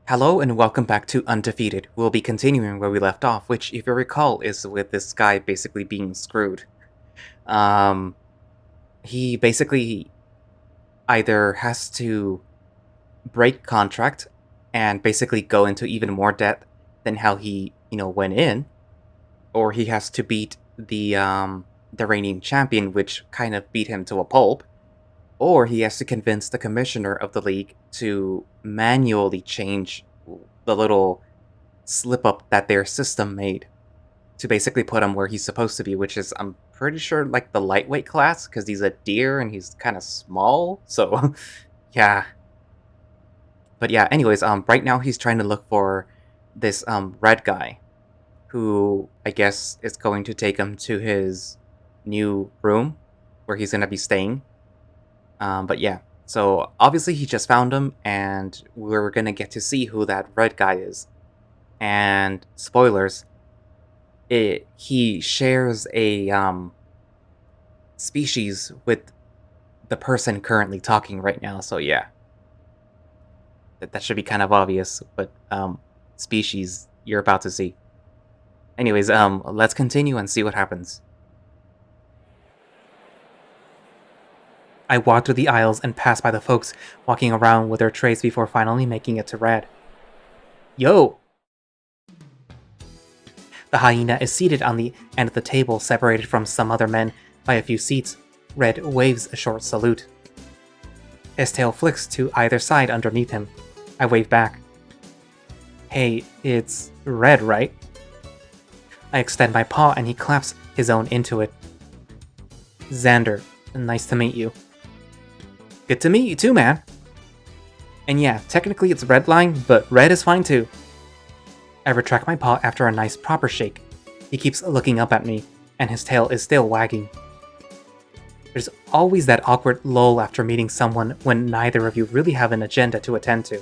Hello and welcome back to Undefeated. We'll be continuing where we left off, which, if you recall, is with this guy basically being screwed. Um, he basically either has to break contract and basically go into even more debt than how he, went in, or he has to beat the reigning champion, which kind of beat him to a pulp, or he has to convince the commissioner of the league to manually change the little slip up that their system made to basically put him where he's supposed to be, which is, I'm pretty sure, like the lightweight class, because he's a deer and he's kind of small. So, yeah. But yeah, anyways, right now he's trying to look for this red guy, who I guess is going to take him to his new room where he's gonna be staying. But yeah, so obviously he just found him, and we're gonna get to see who that red guy is. And spoilers, he shares a species with the person currently talking right now. So yeah, that should be kind of obvious. But species you're about to see. Anyways, let's continue and see what happens. I walked through the aisles and passed by the folks walking around with their trays before finally making it to Red. Yo! The hyena is seated on the end of the table, separated from some other men by a few seats. Red waves a short salute. His tail flicks to either side underneath him. I wave back. Hey, it's Red, right? I extend my paw and he claps his own into it. Zander, nice to meet you. Good to meet you too, man. And yeah, technically it's Redline, but Red is fine too. I retract my paw after a nice proper shake. He keeps looking up at me, and his tail is still wagging. There's always that awkward lull after meeting someone when neither of you really have an agenda to attend to.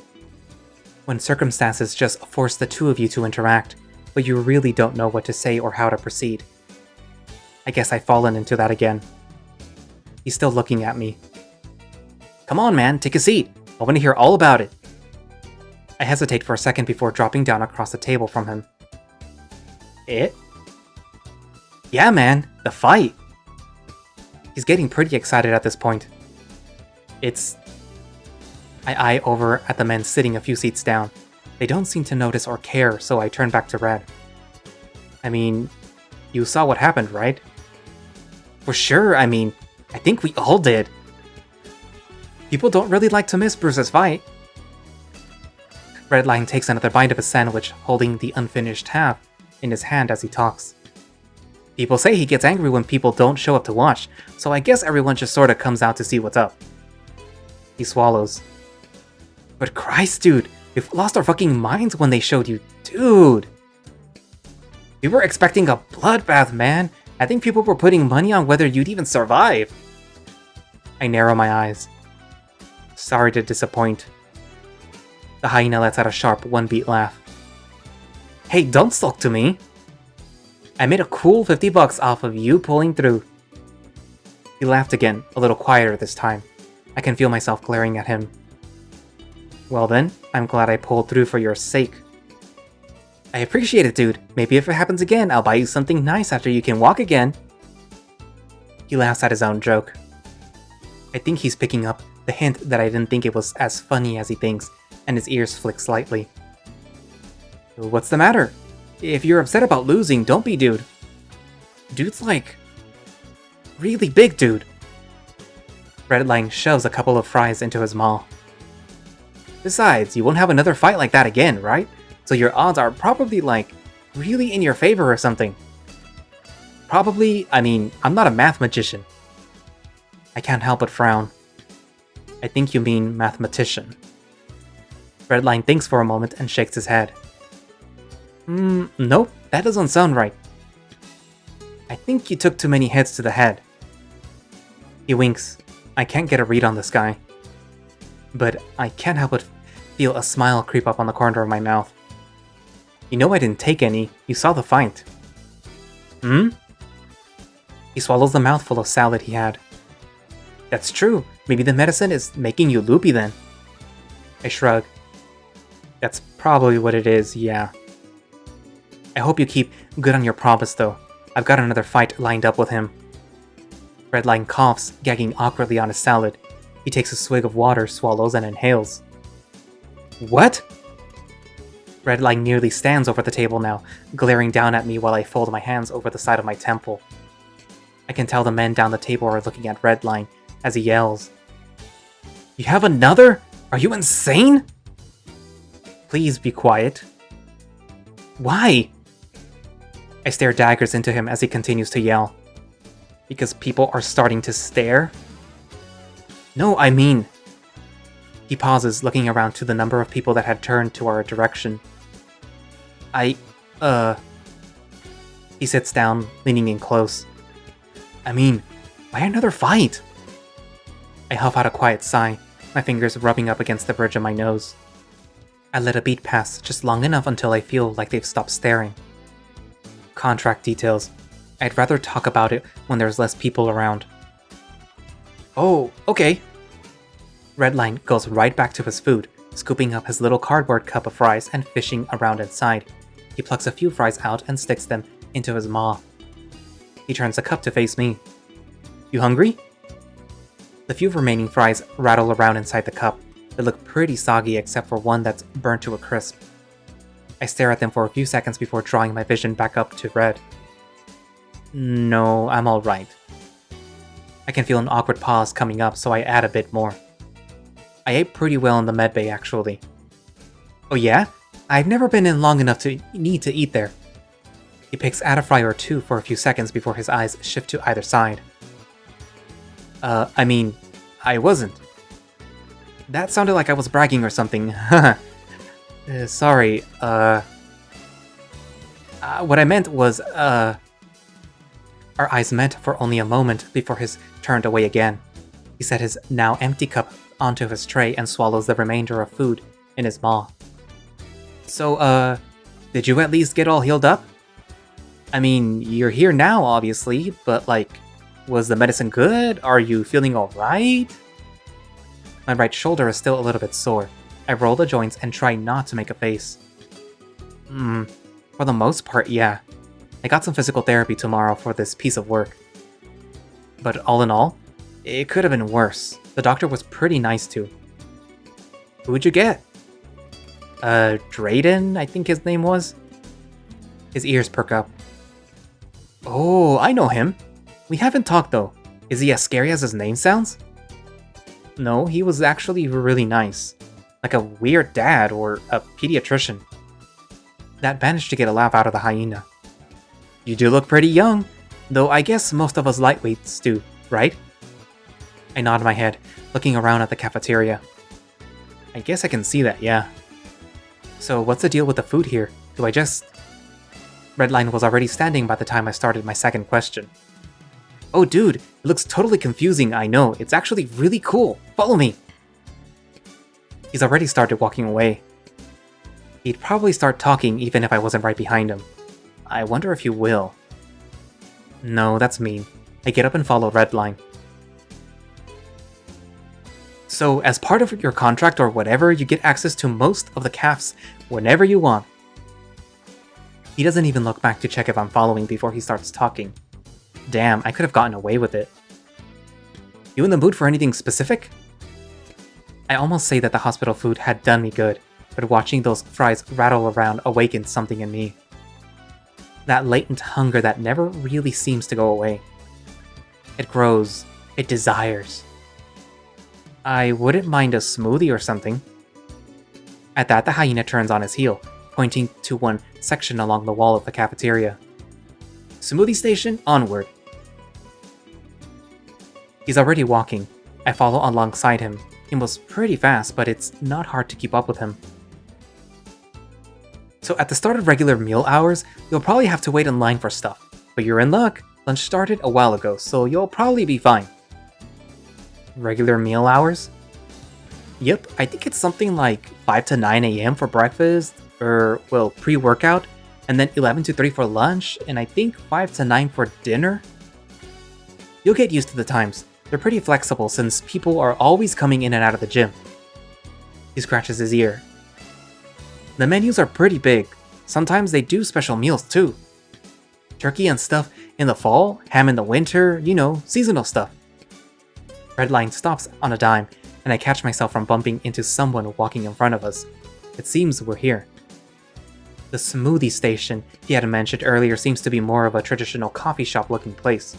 When circumstances just force the two of you to interact, but you really don't know what to say or how to proceed. I guess I've fallen into that again. He's still looking at me. Come on, man, take a seat. I want to hear all about it. I hesitate for a second before dropping down across the table from him. It? Yeah, man, the fight. He's getting pretty excited at this point. It's... I eye over at the men sitting a few seats down. They don't seem to notice or care, so I turn back to Red. I mean, you saw what happened, right? For sure, I think we all did. People don't really like to miss Bruce's fight. Redline takes another bite of his sandwich, holding the unfinished half in his hand as he talks. People say he gets angry when people don't show up to watch, so I guess everyone just sorta comes out to see what's up. He swallows. But Christ, dude, we've lost our fucking minds when they showed you. Dude! We were expecting a bloodbath, man. I think people were putting money on whether you'd even survive. I narrow my eyes. Sorry to disappoint. The hyena lets out a sharp one-beat laugh. Hey, don't sulk to me! I made a cool $50 off of you pulling through. He laughed again, a little quieter this time. I can feel myself glaring at him. Well then, I'm glad I pulled through for your sake. I appreciate it, dude. Maybe if it happens again, I'll buy you something nice after you can walk again. He laughs at his own joke. I think he's picking up the hint that I didn't think it was as funny as he thinks, and his ears flick slightly. What's the matter? If you're upset about losing, don't be, dude. Dude's like... really big, dude. Redline shoves a couple of fries into his maw. Besides, you won't have another fight like that again, right? So your odds are probably, like, really in your favor or something. Probably, I'm not a math magician. I can't help but frown. I think you mean mathematician. Redline thinks for a moment and shakes his head. Nope, that doesn't sound right. I think you took too many hits to the head. He winks. I can't get a read on this guy. But I can't help but feel a smile creep up on the corner of my mouth. You know I didn't take any. You saw the fight. He swallows the mouthful of salad he had. That's true. Maybe the medicine is making you loopy then. I shrug. That's probably what it is, yeah. I hope you keep good on your promise, though. I've got another fight lined up with him. Redline coughs, gagging awkwardly on his salad. He takes a swig of water, swallows, and inhales. What? Redline nearly stands over the table now, glaring down at me while I fold my hands over the side of my temple. I can tell the men down the table are looking at Redline as he yells. You have another? Are you insane? Please be quiet. Why? I stare daggers into him as he continues to yell. Because people are starting to stare? No, I mean... He pauses, looking around to the number of people that had turned to our direction. He sits down, leaning in close. I mean, why another fight? I huff out a quiet sigh, my fingers rubbing up against the bridge of my nose. I let a beat pass just long enough until I feel like they've stopped staring. Contract details. I'd rather talk about it when there's less people around. Oh, okay. Redline goes right back to his food, scooping up his little cardboard cup of fries and fishing around inside. He plucks a few fries out and sticks them into his maw. He turns the cup to face me. You hungry? The few remaining fries rattle around inside the cup. They look pretty soggy except for one that's burnt to a crisp. I stare at them for a few seconds before drawing my vision back up to red. No, I'm alright. I can feel an awkward pause coming up, so I add a bit more. I ate pretty well in the medbay, actually. Oh yeah? I've never been in long enough to need to eat there. He picks at a fry or two for a few seconds before his eyes shift to either side. I mean, I wasn't. That sounded like I was bragging or something. Sorry, what I meant was, Our eyes met for only a moment before his turned away again. He set his now empty cup onto his tray and swallows the remainder of food in his maw. So, did you at least get all healed up? I mean, you're here now, obviously, but like, was the medicine good? Are you feeling alright? My right shoulder is still a little bit sore. I roll the joints and try not to make a face. For the most part, yeah. I got some physical therapy tomorrow for this piece of work. But all in all, it could have been worse. The doctor was pretty nice too. Who'd you get? Drayden, I think his name was? His ears perk up. Oh, I know him. We haven't talked though. Is he as scary as his name sounds? No, he was actually really nice. Like a weird dad or a pediatrician. That managed to get a laugh out of the hyena. You do look pretty young, though I guess most of us lightweights do, right? I nod my head, looking around at the cafeteria. I guess I can see that, yeah. So what's the deal with the food here? Do I just... Redline was already standing by the time I started my second question. Oh dude, it looks totally confusing, I know. It's actually really cool. Follow me! He's already started walking away. He'd probably start talking even if I wasn't right behind him. I wonder if he will. No, that's mean. I get up and follow Redline. So, as part of your contract or whatever, you get access to most of the cafes whenever you want. He doesn't even look back to check if I'm following before he starts talking. Damn, I could have gotten away with it. You in the mood for anything specific? I almost say that the hospital food had done me good, but watching those fries rattle around awakened something in me. That latent hunger that never really seems to go away. It grows. It desires. I wouldn't mind a smoothie or something. At that, the hyena turns on his heel, pointing to one section along the wall of the cafeteria. Smoothie station, onward. He's already walking. I follow alongside him. He moves pretty fast, but it's not hard to keep up with him. So at the start of regular meal hours, you'll probably have to wait in line for stuff. But you're in luck. Lunch started a while ago, so you'll probably be fine. Regular meal hours? Yep, I think it's something like 5 to 9 a.m. for breakfast, or, well, pre-workout, and then 11 to 3 for lunch, and I think 5 to 9 for dinner? You'll get used to the times. They're pretty flexible since people are always coming in and out of the gym. He scratches his ear. The menus are pretty big. Sometimes they do special meals too. Turkey and stuff in the fall, ham in the winter, you know, seasonal stuff. Redline stops on a dime, and I catch myself from bumping into someone walking in front of us. It seems we're here. The smoothie station he had mentioned earlier seems to be more of a traditional coffee shop looking place.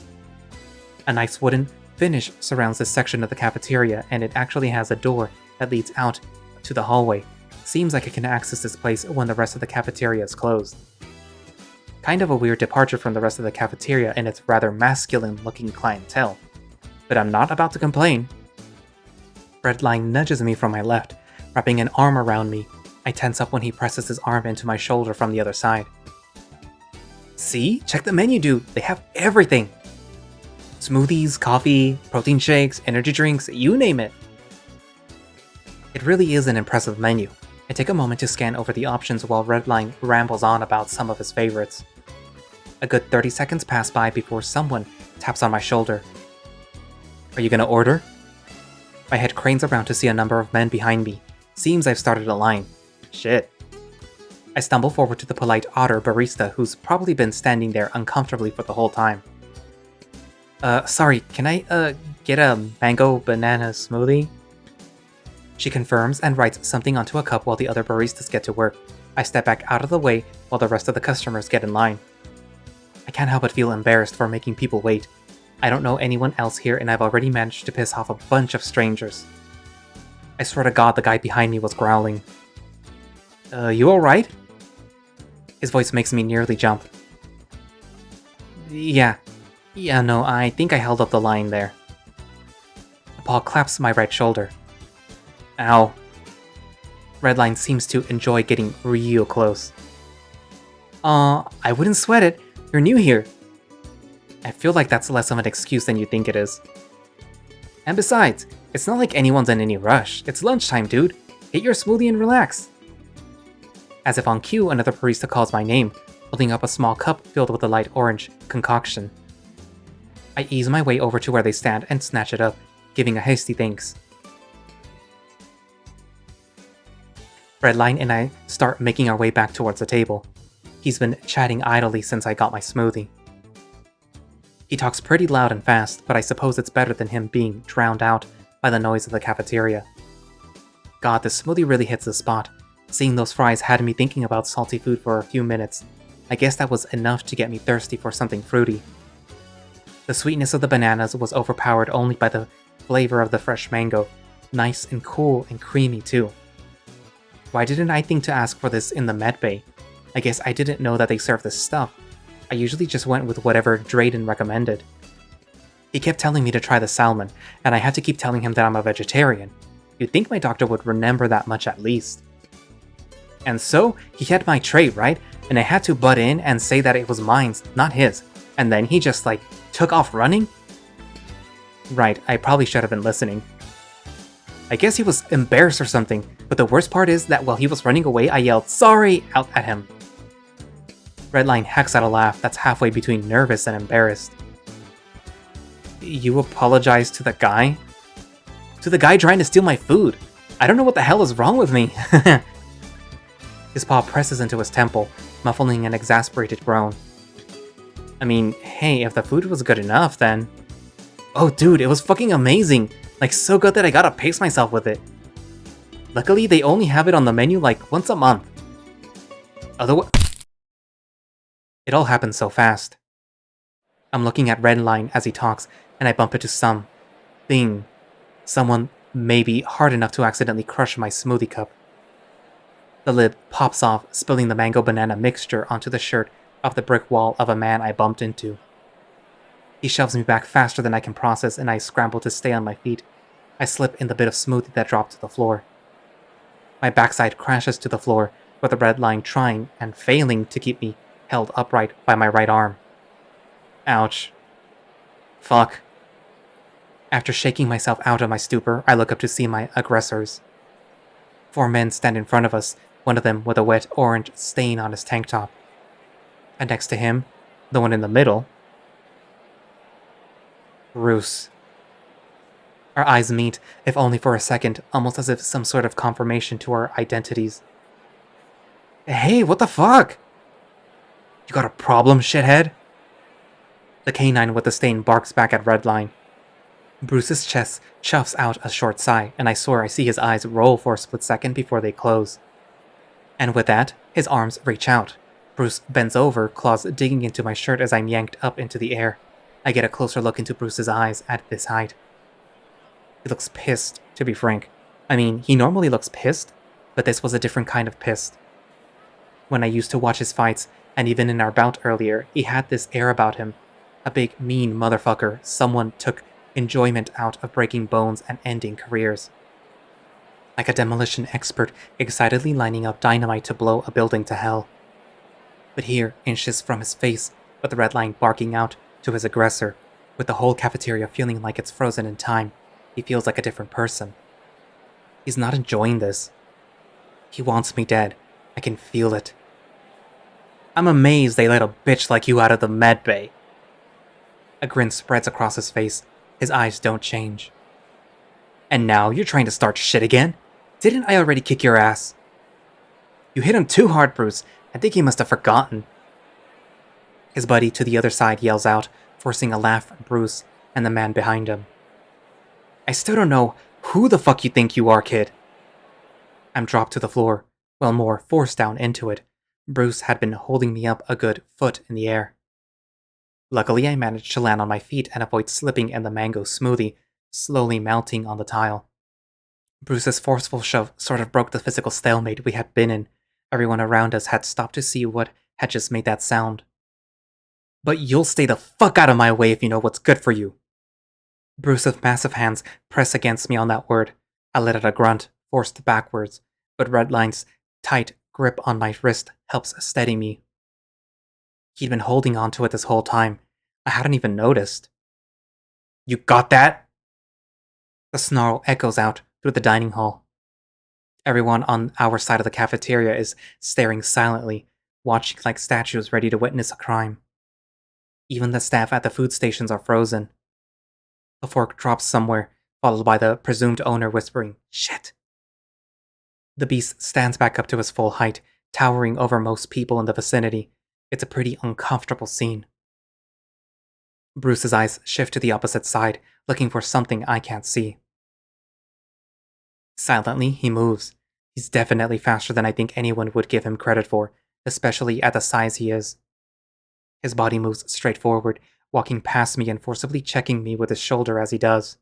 A nice wooden finish surrounds this section of the cafeteria, and it actually has a door that leads out to the hallway. Seems like I can access this place when the rest of the cafeteria is closed. Kind of a weird departure from the rest of the cafeteria and its rather masculine looking clientele. But I'm not about to complain. Redline nudges me from my left, wrapping an arm around me. I tense up when he presses his arm into my shoulder from the other side. See? Check the menu, dude. They have everything. Smoothies, coffee, protein shakes, energy drinks, you name it. It really is an impressive menu. I take a moment to scan over the options while Redline rambles on about some of his favorites. A good 30 seconds pass by before someone taps on my shoulder. Are you gonna order? My head cranes around to see a number of men behind me. Seems I've started a line. Shit. I stumble forward to the polite otter barista who's probably been standing there uncomfortably for the whole time. Sorry, can I, get a mango banana smoothie? She confirms and writes something onto a cup while the other baristas get to work. I step back out of the way while the rest of the customers get in line. I can't help but feel embarrassed for making people wait. I don't know anyone else here and I've already managed to piss off a bunch of strangers. I swear to God the guy behind me was growling. You alright? His voice makes me nearly jump. Yeah, no, I think I held up the line there. Paul claps my right shoulder. Ow. Redline seems to enjoy getting real close. I wouldn't sweat it. You're new here. I feel like that's less of an excuse than you think it is. And besides, it's not like anyone's in any rush. It's lunchtime, dude. Get your smoothie and relax. As if on cue, another barista calls my name, holding up a small cup filled with a light orange concoction. I ease my way over to where they stand and snatch it up, giving a hasty thanks. Redline and I start making our way back towards the table. He's been chatting idly since I got my smoothie. He talks pretty loud and fast, but I suppose it's better than him being drowned out by the noise of the cafeteria. God, this smoothie really hits the spot. Seeing those fries had me thinking about salty food for a few minutes. I guess that was enough to get me thirsty for something fruity. The sweetness of the bananas was overpowered only by the flavor of the fresh mango. Nice and cool and creamy too. Why didn't I think to ask for this in the med bay? I guess I didn't know that they served this stuff. I usually just went with whatever Drayden recommended. He kept telling me to try the salmon, and I had to keep telling him that I'm a vegetarian. You'd think my doctor would remember that much at least. And so, he had my tray, right? And I had to butt in and say that it was mine, not his. And then he just, took off running? Right, I probably should have been listening. I guess he was embarrassed or something, but the worst part is that while he was running away, I yelled, "Sorry!" out at him. Redline hacks out a laugh that's halfway between nervous and embarrassed. You apologize to the guy? To the guy trying to steal my food. I don't know what the hell is wrong with me. His paw presses into his temple, muffling an exasperated groan. I mean, hey, if the food was good enough, then... Oh dude, it was fucking amazing! So good that I gotta pace myself with it. Luckily, they only have it on the menu once a month. Otherwise... It all happened so fast. I'm looking at Redline as he talks, and I bump into someone maybe hard enough to accidentally crush my smoothie cup. The lid pops off, spilling the mango banana mixture onto the shirt of the brick wall of a man I bumped into. He shoves me back faster than I can process, and I scramble to stay on my feet. I slip in the bit of smoothie that dropped to the floor. My backside crashes to the floor, with the Redline trying and failing to keep me held upright by my right arm. Ouch. Fuck. After shaking myself out of my stupor, I look up to see my aggressors. 4 men stand in front of us, one of them with a wet orange stain on his tank top. And next to him, the one in the middle, Roos. Our eyes meet, if only for a second, almost as if some sort of confirmation to our identities. Hey, what the fuck? You got a problem, shithead? The canine with the stain barks back at Redline. Bruce's chest chuffs out a short sigh, and I swear I see his eyes roll for a split second before they close. And with that, his arms reach out. Bruce bends over, claws digging into my shirt as I'm yanked up into the air. I get a closer look into Bruce's eyes at this height. He looks pissed, to be frank. I mean, he normally looks pissed, but this was a different kind of pissed. When I used to watch his fights, and even in our bout earlier, he had this air about him. A big, mean motherfucker, someone took enjoyment out of breaking bones and ending careers. Like a demolition expert excitedly lining up dynamite to blow a building to hell. But here, inches from his face, with the Redline barking out to his aggressor, with the whole cafeteria feeling like it's frozen in time, he feels like a different person. He's not enjoying this. He wants me dead. I can feel it. I'm amazed they let a bitch like you out of the med bay. A grin spreads across his face. His eyes don't change. And now you're trying to start shit again? Didn't I already kick your ass? You hit him too hard, Bruce. I think he must have forgotten. His buddy to the other side yells out, forcing a laugh from Bruce and the man behind him. I still don't know who the fuck you think you are, kid. I'm dropped to the floor, well, more forced down into it. Bruce had been holding me up a good foot in the air. Luckily, I managed to land on my feet and avoid slipping in the mango smoothie, slowly melting on the tile. Bruce's forceful shove sort of broke the physical stalemate we had been in. Everyone around us had stopped to see what had just made that sound. But you'll stay the fuck out of my way if you know what's good for you. Bruce's massive hands press against me on that word. I let out a grunt, forced backwards, but Redline's tight grip on my wrist helps steady me. He'd been holding on to it this whole time. I hadn't even noticed. You got that? The snarl echoes out through the dining hall. Everyone on our side of the cafeteria is staring silently, watching like statues ready to witness a crime. Even the staff at the food stations are frozen. The fork drops somewhere, followed by the presumed owner whispering, "Shit." The beast stands back up to his full height, towering over most people in the vicinity. It's a pretty uncomfortable scene. Bruce's eyes shift to the opposite side, looking for something I can't see. Silently, he moves. He's definitely faster than I think anyone would give him credit for, especially at the size he is. His body moves straight forward, walking past me and forcibly checking me with his shoulder as he does.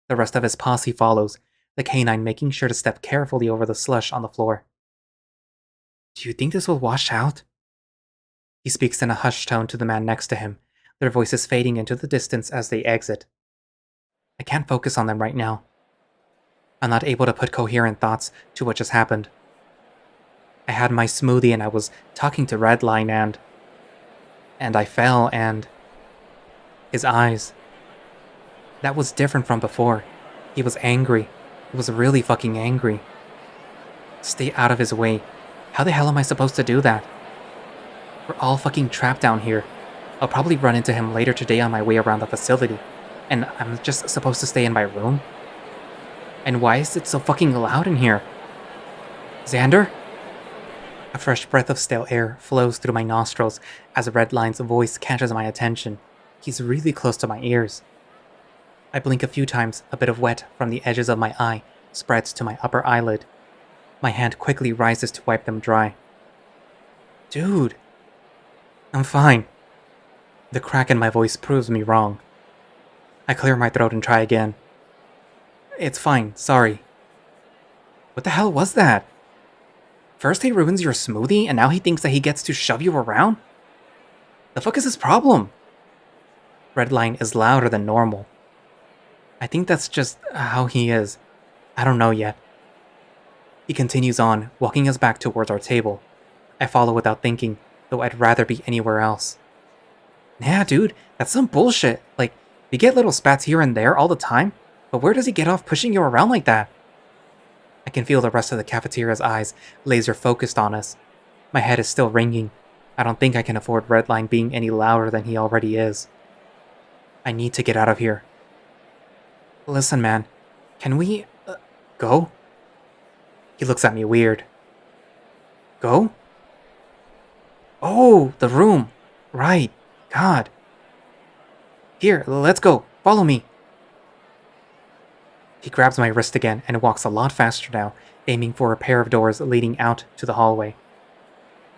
The rest of his posse follows, the canine making sure to step carefully over the slush on the floor. Do you think this will wash out? He speaks in a hushed tone to the man next to him, their voices fading into the distance as they exit. I can't focus on them right now. I'm not able to put coherent thoughts to what just happened. I had my smoothie and I was talking to Redline and I fell and... His eyes. That was different from before. He was angry. He was really fucking angry. Stay out of his way. How the hell am I supposed to do that? We're all fucking trapped down here. I'll probably run into him later today on my way around the facility. And I'm just supposed to stay in my room? And why is it so fucking loud in here? Zander? A fresh breath of stale air flows through my nostrils as Redline's voice catches my attention. He's really close to my ears. I blink a few times, a bit of wet from the edges of my eye spreads to my upper eyelid. My hand quickly rises to wipe them dry. Dude. I'm fine. The crack in my voice proves me wrong. I clear my throat and try again. It's fine, sorry. What the hell was that? First he ruins your smoothie, and now he thinks that he gets to shove you around? The fuck is his problem? Redline is louder than normal. I think that's just how he is. I don't know yet. He continues on, walking us back towards our table. I follow without thinking, though I'd rather be anywhere else. Yeah, dude, that's some bullshit. Like, you get little spats here and there all the time, but where does he get off pushing you around like that? I can feel the rest of the cafeteria's eyes laser focused on us. My head is still ringing. I don't think I can afford Redline being any louder than he already is. I need to get out of here. Listen, man, can we, go? He looks at me weird. Go? Oh, the room. Right. God. Here, let's go. Follow me. He grabs my wrist again and walks a lot faster now, aiming for a pair of doors leading out to the hallway.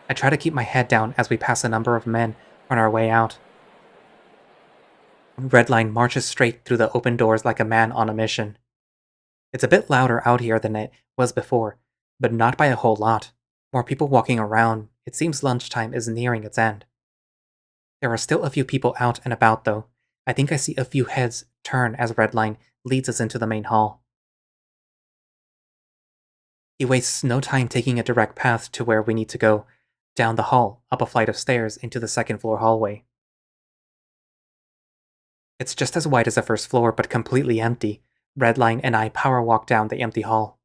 I try to keep my head down as we pass a number of men on our way out. Redline marches straight through the open doors like a man on a mission. It's a bit louder out here than it was before, but not by a whole lot. More people walking around. It seems lunchtime is nearing its end. There are still a few people out and about, though. I think I see a few heads turn as Redline leads us into the main hall. He wastes no time taking a direct path to where we need to go, down the hall, up a flight of stairs into the second floor hallway. It's just as wide as the first floor, but completely empty. Redline and I power walk down the empty hall.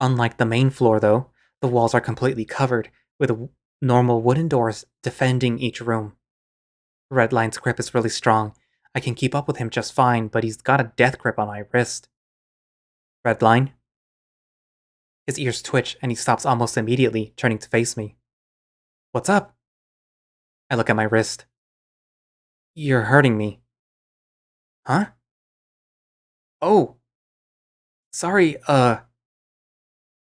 Unlike the main floor, though, the walls are completely covered, with normal wooden doors defending each room. Redline's grip is really strong. I can keep up with him just fine, but he's got a death grip on my wrist. Redline? His ears twitch, and he stops almost immediately, turning to face me. What's up? I look at my wrist. You're hurting me. Huh? Oh! Sorry, The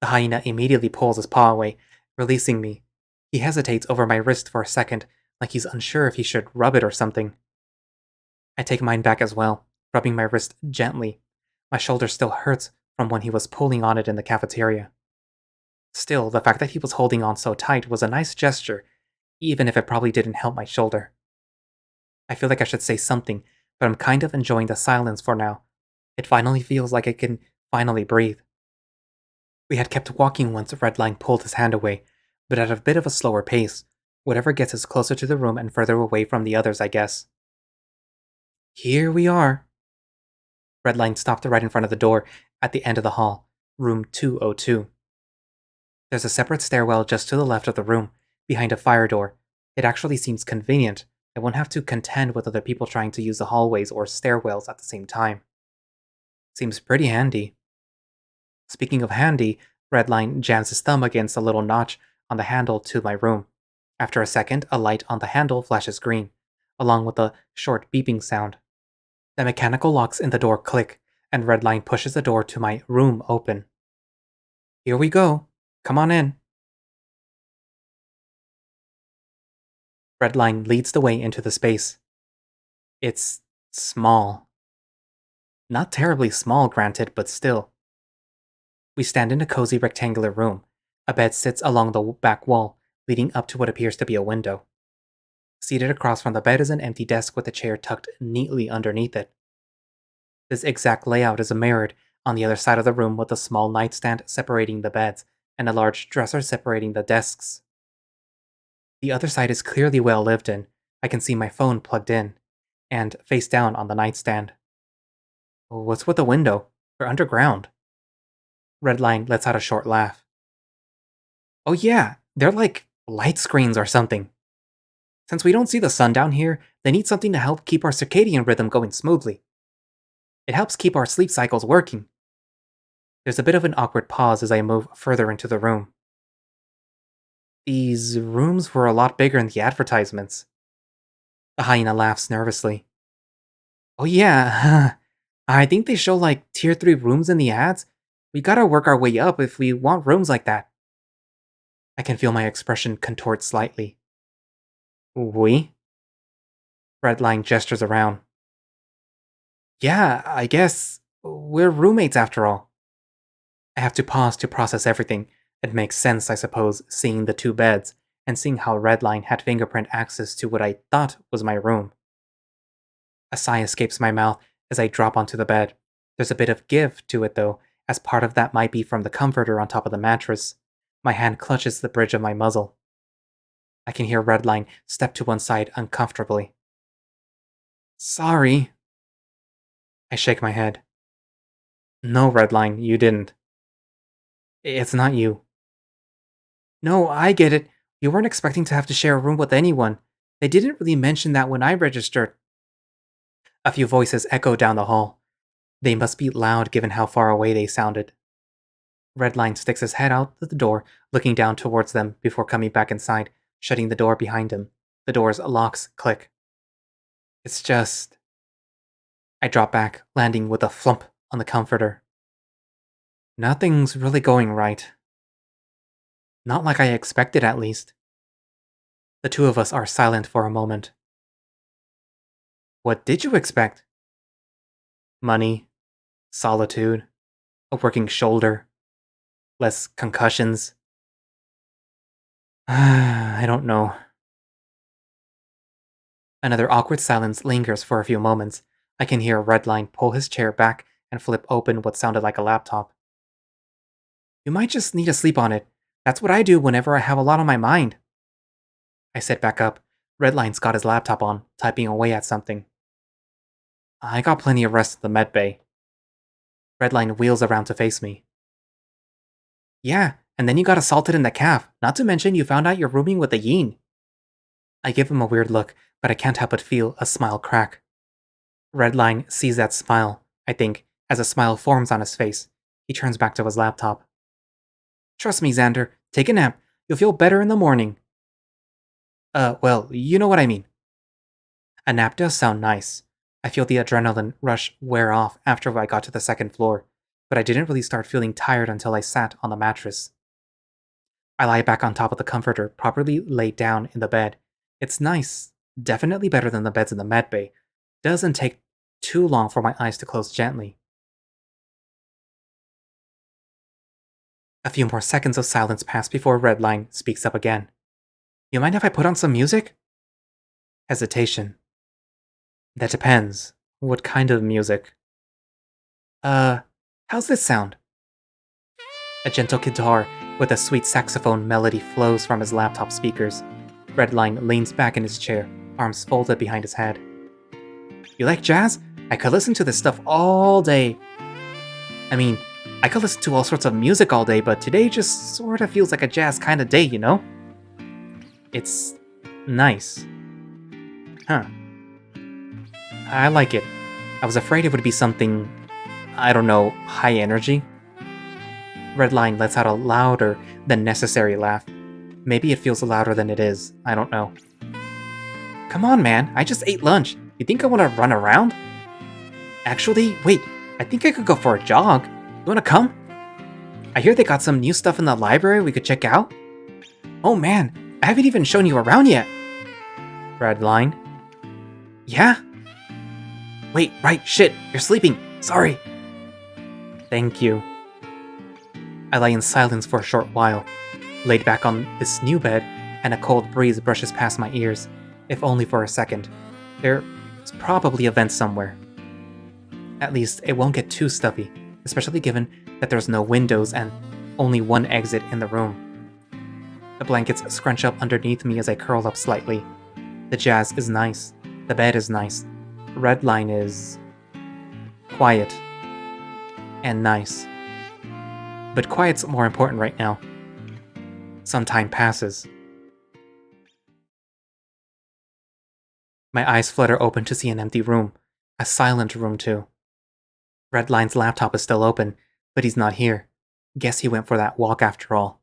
hyena immediately pulls his paw away, releasing me. He hesitates over my wrist for a second, like he's unsure if he should rub it or something. I take mine back as well, rubbing my wrist gently. My shoulder still hurts from when he was pulling on it in the cafeteria. Still, the fact that he was holding on so tight was a nice gesture, even if it probably didn't help my shoulder. I feel like I should say something, but I'm kind of enjoying the silence for now. It finally feels like I can finally breathe. We had kept walking once Redline pulled his hand away, but at a bit of a slower pace. Whatever gets us closer to the room and further away from the others, I guess. Here we are. Redline stopped right in front of the door at the end of the hall, room 202. There's a separate stairwell just to the left of the room, behind a fire door. It actually seems convenient. I won't have to contend with other people trying to use the hallways or stairwells at the same time. Seems pretty handy. Speaking of handy, Redline jams his thumb against a little notch on the handle to my room. After a second, a light on the handle flashes green, along with a short beeping sound. The mechanical locks in the door click, and Redline pushes the door to my room open. Here we go. Come on in. Redline leads the way into the space. It's small. Not terribly small, granted, but still. We stand in a cozy rectangular room. A bed sits along the back wall, leading up to what appears to be a window. Seated across from the bed is an empty desk with a chair tucked neatly underneath it. This exact layout is mirrored on the other side of the room with a small nightstand separating the beds and a large dresser separating the desks. The other side is clearly well lived in. I can see my phone plugged in, and face down on the nightstand. What's with the window? We're underground. Redline lets out a short laugh. Oh yeah, they're like light screens or something. Since we don't see the sun down here, they need something to help keep our circadian rhythm going smoothly. It helps keep our sleep cycles working. There's a bit of an awkward pause as I move further into the room. These rooms were a lot bigger in the advertisements. The hyena laughs nervously. Oh yeah, I think they show like tier 3 rooms in the ads. We gotta work our way up if we want rooms like that. I can feel my expression contort slightly. We? Redline gestures around. Yeah, I guess we're roommates after all. I have to pause to process everything. It makes sense, I suppose, seeing the two beds, and seeing how Redline had fingerprint access to what I thought was my room. A sigh escapes my mouth as I drop onto the bed. There's a bit of give to it though, as part of that might be from the comforter on top of the mattress. My hand clutches the bridge of my muzzle. I can hear Redline step to one side uncomfortably. Sorry. I shake my head. No, Redline, you didn't. It's not you. No, I get it. You weren't expecting to have to share a room with anyone. They didn't really mention that when I registered. A few voices echo down the hall. They must be loud given how far away they sounded. Redline sticks his head out the door, looking down towards them before coming back inside, shutting the door behind him. The door's locks click. It's just... I drop back, landing with a flump on the comforter. Nothing's really going right. Not like I expected, at least. The two of us are silent for a moment. What did you expect? Money, solitude, a working shoulder, less concussions. I don't know. Another awkward silence lingers for a few moments. I can hear Redline pull his chair back and flip open what sounded like a laptop. You might just need to sleep on it. That's what I do whenever I have a lot on my mind. I sit back up. Redline's got his laptop on, typing away at something. I got plenty of rest in the med bay. Redline wheels around to face me. Yeah, and then you got assaulted in the caf, not to mention you found out you're rooming with a Yeen. I give him a weird look, but I can't help but feel a smile crack. Redline sees that smile, I think, as a smile forms on his face. He turns back to his laptop. Trust me, Zander, take a nap. You'll feel better in the morning. Well, you know what I mean. A nap does sound nice. I feel the adrenaline rush wear off after I got to the second floor, but I didn't really start feeling tired until I sat on the mattress. I lie back on top of the comforter, properly laid down in the bed. It's nice, definitely better than the beds in the med bay. Doesn't take too long for my eyes to close gently. A few more seconds of silence pass before Redline speaks up again. You mind if I put on some music? Hesitation. That depends. What kind of music? How's this sound? A gentle guitar with a sweet saxophone melody flows from his laptop speakers. Redline leans back in his chair, arms folded behind his head. You like jazz? I could listen to this stuff all day. I mean, I could listen to all sorts of music all day, but today just sort of feels like a jazz kind of day, you know? It's nice. Huh. I like it. I was afraid it would be something, I don't know, high energy. Redline lets out a louder than necessary laugh. Maybe it feels louder than it is, I don't know. Come on, man, I just ate lunch. You think I want to run around? Actually, wait, I think I could go for a jog. You wanna come? I hear they got some new stuff in the library we could check out. Oh man, I haven't even shown you around yet. Redline. Yeah? Wait, right, shit, you're sleeping. Sorry. Thank you. I lie in silence for a short while, laid back on this new bed, and a cold breeze brushes past my ears, if only for a second. There's probably a vent somewhere. At least, it won't get too stuffy, especially given that there's no windows and only one exit in the room. The blankets scrunch up underneath me as I curl up slightly. The jazz is nice. The bed is nice. Redline is... quiet. And nice. But quiet's more important right now. Some time passes. My eyes flutter open to see an empty room. A silent room, too. Redline's laptop is still open, but he's not here. Guess he went for that walk after all.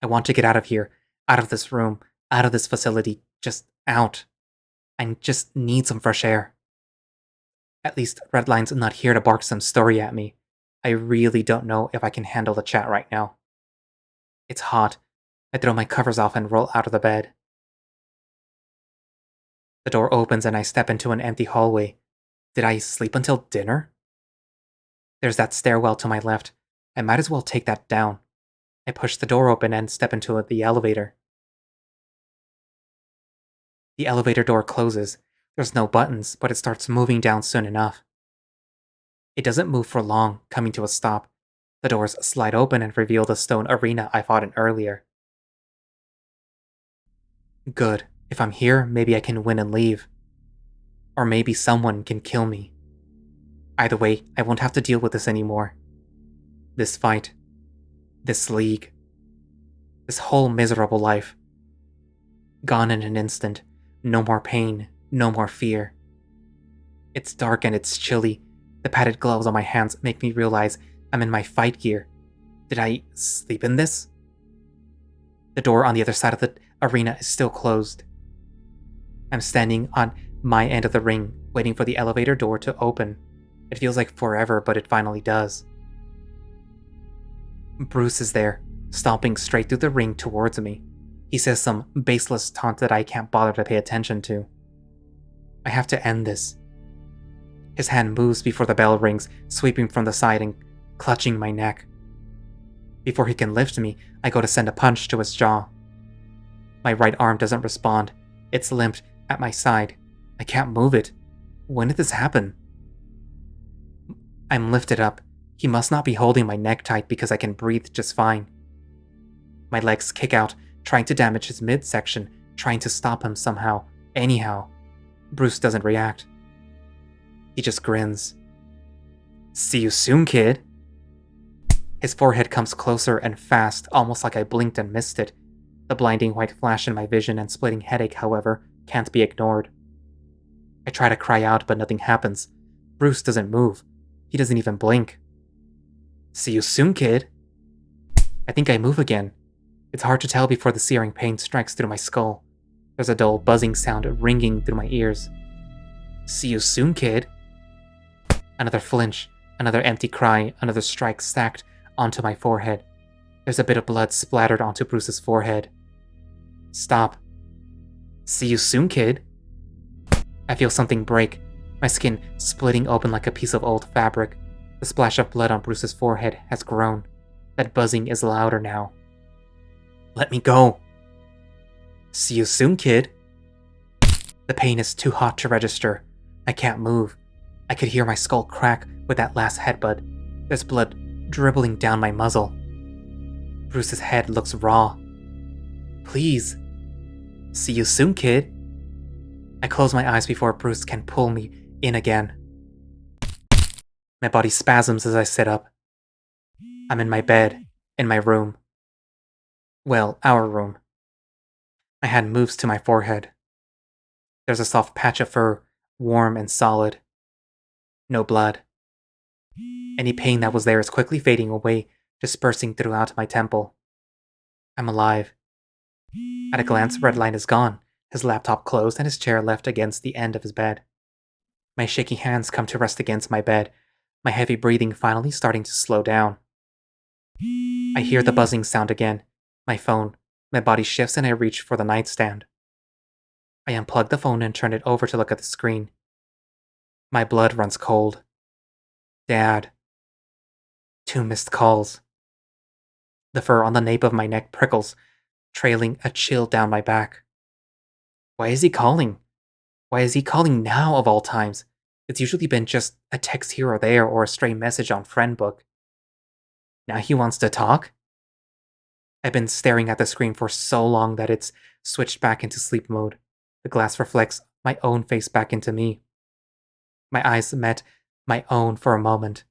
I want to get out of here, out of this room, out of this facility, just out. I just need some fresh air. At least Redline's not here to bark some story at me. I really don't know if I can handle the chat right now. It's hot. I throw my covers off and roll out of the bed. The door opens and I step into an empty hallway. Did I sleep until dinner? There's that stairwell to my left. I might as well take that down. I push the door open and step into the elevator. The elevator door closes. There's no buttons, but it starts moving down soon enough. It doesn't move for long, coming to a stop. The doors slide open and reveal the stone arena I fought in earlier. Good. If I'm here, maybe I can win and leave. Or maybe someone can kill me. Either way, I won't have to deal with this anymore. This fight. This league. This whole miserable life. Gone in an instant. No more pain. No more fear. It's dark and it's chilly. The padded gloves on my hands make me realize I'm in my fight gear. Did I sleep in this? The door on the other side of the arena is still closed. I'm standing on my end of the ring, waiting for the elevator door to open. It feels like forever, but it finally does. Bruce is there, stomping straight through the ring towards me. He says some baseless taunt that I can't bother to pay attention to. I have to end this. His hand moves before the bell rings, sweeping from the side and clutching my neck. Before he can lift me, I go to send a punch to his jaw. My right arm doesn't respond. It's limped at my side. I can't move it. When did this happen? I'm lifted up. He must not be holding my neck tight because I can breathe just fine. My legs kick out, trying to damage his midsection, trying to stop him somehow, anyhow. Bruce doesn't react. He just grins. See you soon, kid. His forehead comes closer and fast, almost like I blinked and missed it. The blinding white flash in my vision and splitting headache, however, can't be ignored. I try to cry out, but nothing happens. Bruce doesn't move. He doesn't even blink. See you soon, kid. I think I move again. It's hard to tell before the searing pain strikes through my skull. There's a dull buzzing sound ringing through my ears. See you soon, kid. Another flinch, another empty cry, another strike stacked onto my forehead. There's a bit of blood splattered onto Bruce's forehead. Stop. See you soon, kid. I feel something break, my skin splitting open like a piece of old fabric. The splash of blood on Bruce's forehead has grown. That buzzing is louder now. Let me go. See you soon, kid. The pain is too hot to register. I can't move. I could hear my skull crack with that last headbutt. There's blood dribbling down my muzzle. Bruce's head looks raw. Please. See you soon, kid. I close my eyes before Bruce can pull me in again. My body spasms as I sit up. I'm in my bed, in my room. Well, our room. My hand moves to my forehead. There's a soft patch of fur, warm and solid. No blood. Any pain that was there is quickly fading away, dispersing throughout my temple. I'm alive. At a glance, Redline is gone, his laptop closed and his chair left against the end of his bed. My shaky hands come to rest against my bed, my heavy breathing finally starting to slow down. I hear the buzzing sound again. My phone. My body shifts and I reach for the nightstand. I unplug the phone and turn it over to look at the screen. My blood runs cold. Dad. 2 missed calls. The fur on the nape of my neck prickles, trailing a chill down my back. Why is he calling? Why is he calling now of all times? It's usually been just a text here or there or a stray message on Friendbook. Now he wants to talk? I've been staring at the screen for so long that it's switched back into sleep mode. The glass reflects my own face back into me. My eyes met my own for a moment.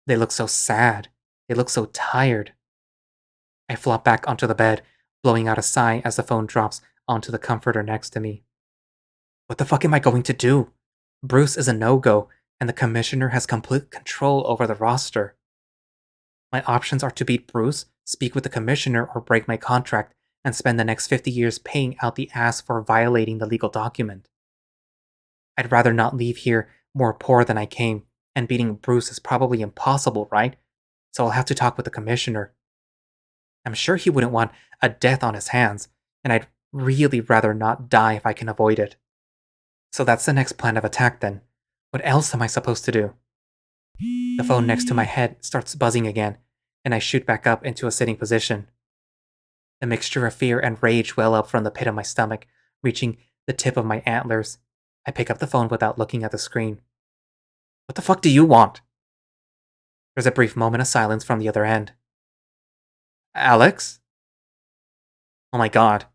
They look so sad. They look so tired. I flop back onto the bed, blowing out a sigh as the phone drops onto the comforter next to me. What the fuck am I going to do? Bruce is a no-go, and the commissioner has complete control over the roster. My options are to beat Bruce, speak with the commissioner, or break my contract and spend the next 50 years paying out the ass for violating the legal document. I'd rather not leave here more poor than I came, and beating Bruce is probably impossible, right? So I'll have to talk with the commissioner. I'm sure he wouldn't want a death on his hands, and I'd really rather not die if I can avoid it. So that's the next plan of attack then. What else am I supposed to do? The phone next to my head starts buzzing again, and I shoot back up into a sitting position. A mixture of fear and rage well up from the pit of my stomach, reaching the tip of my antlers. I pick up the phone without looking at the screen. What the fuck do you want? There's a brief moment of silence from the other end. Alex? Oh my god.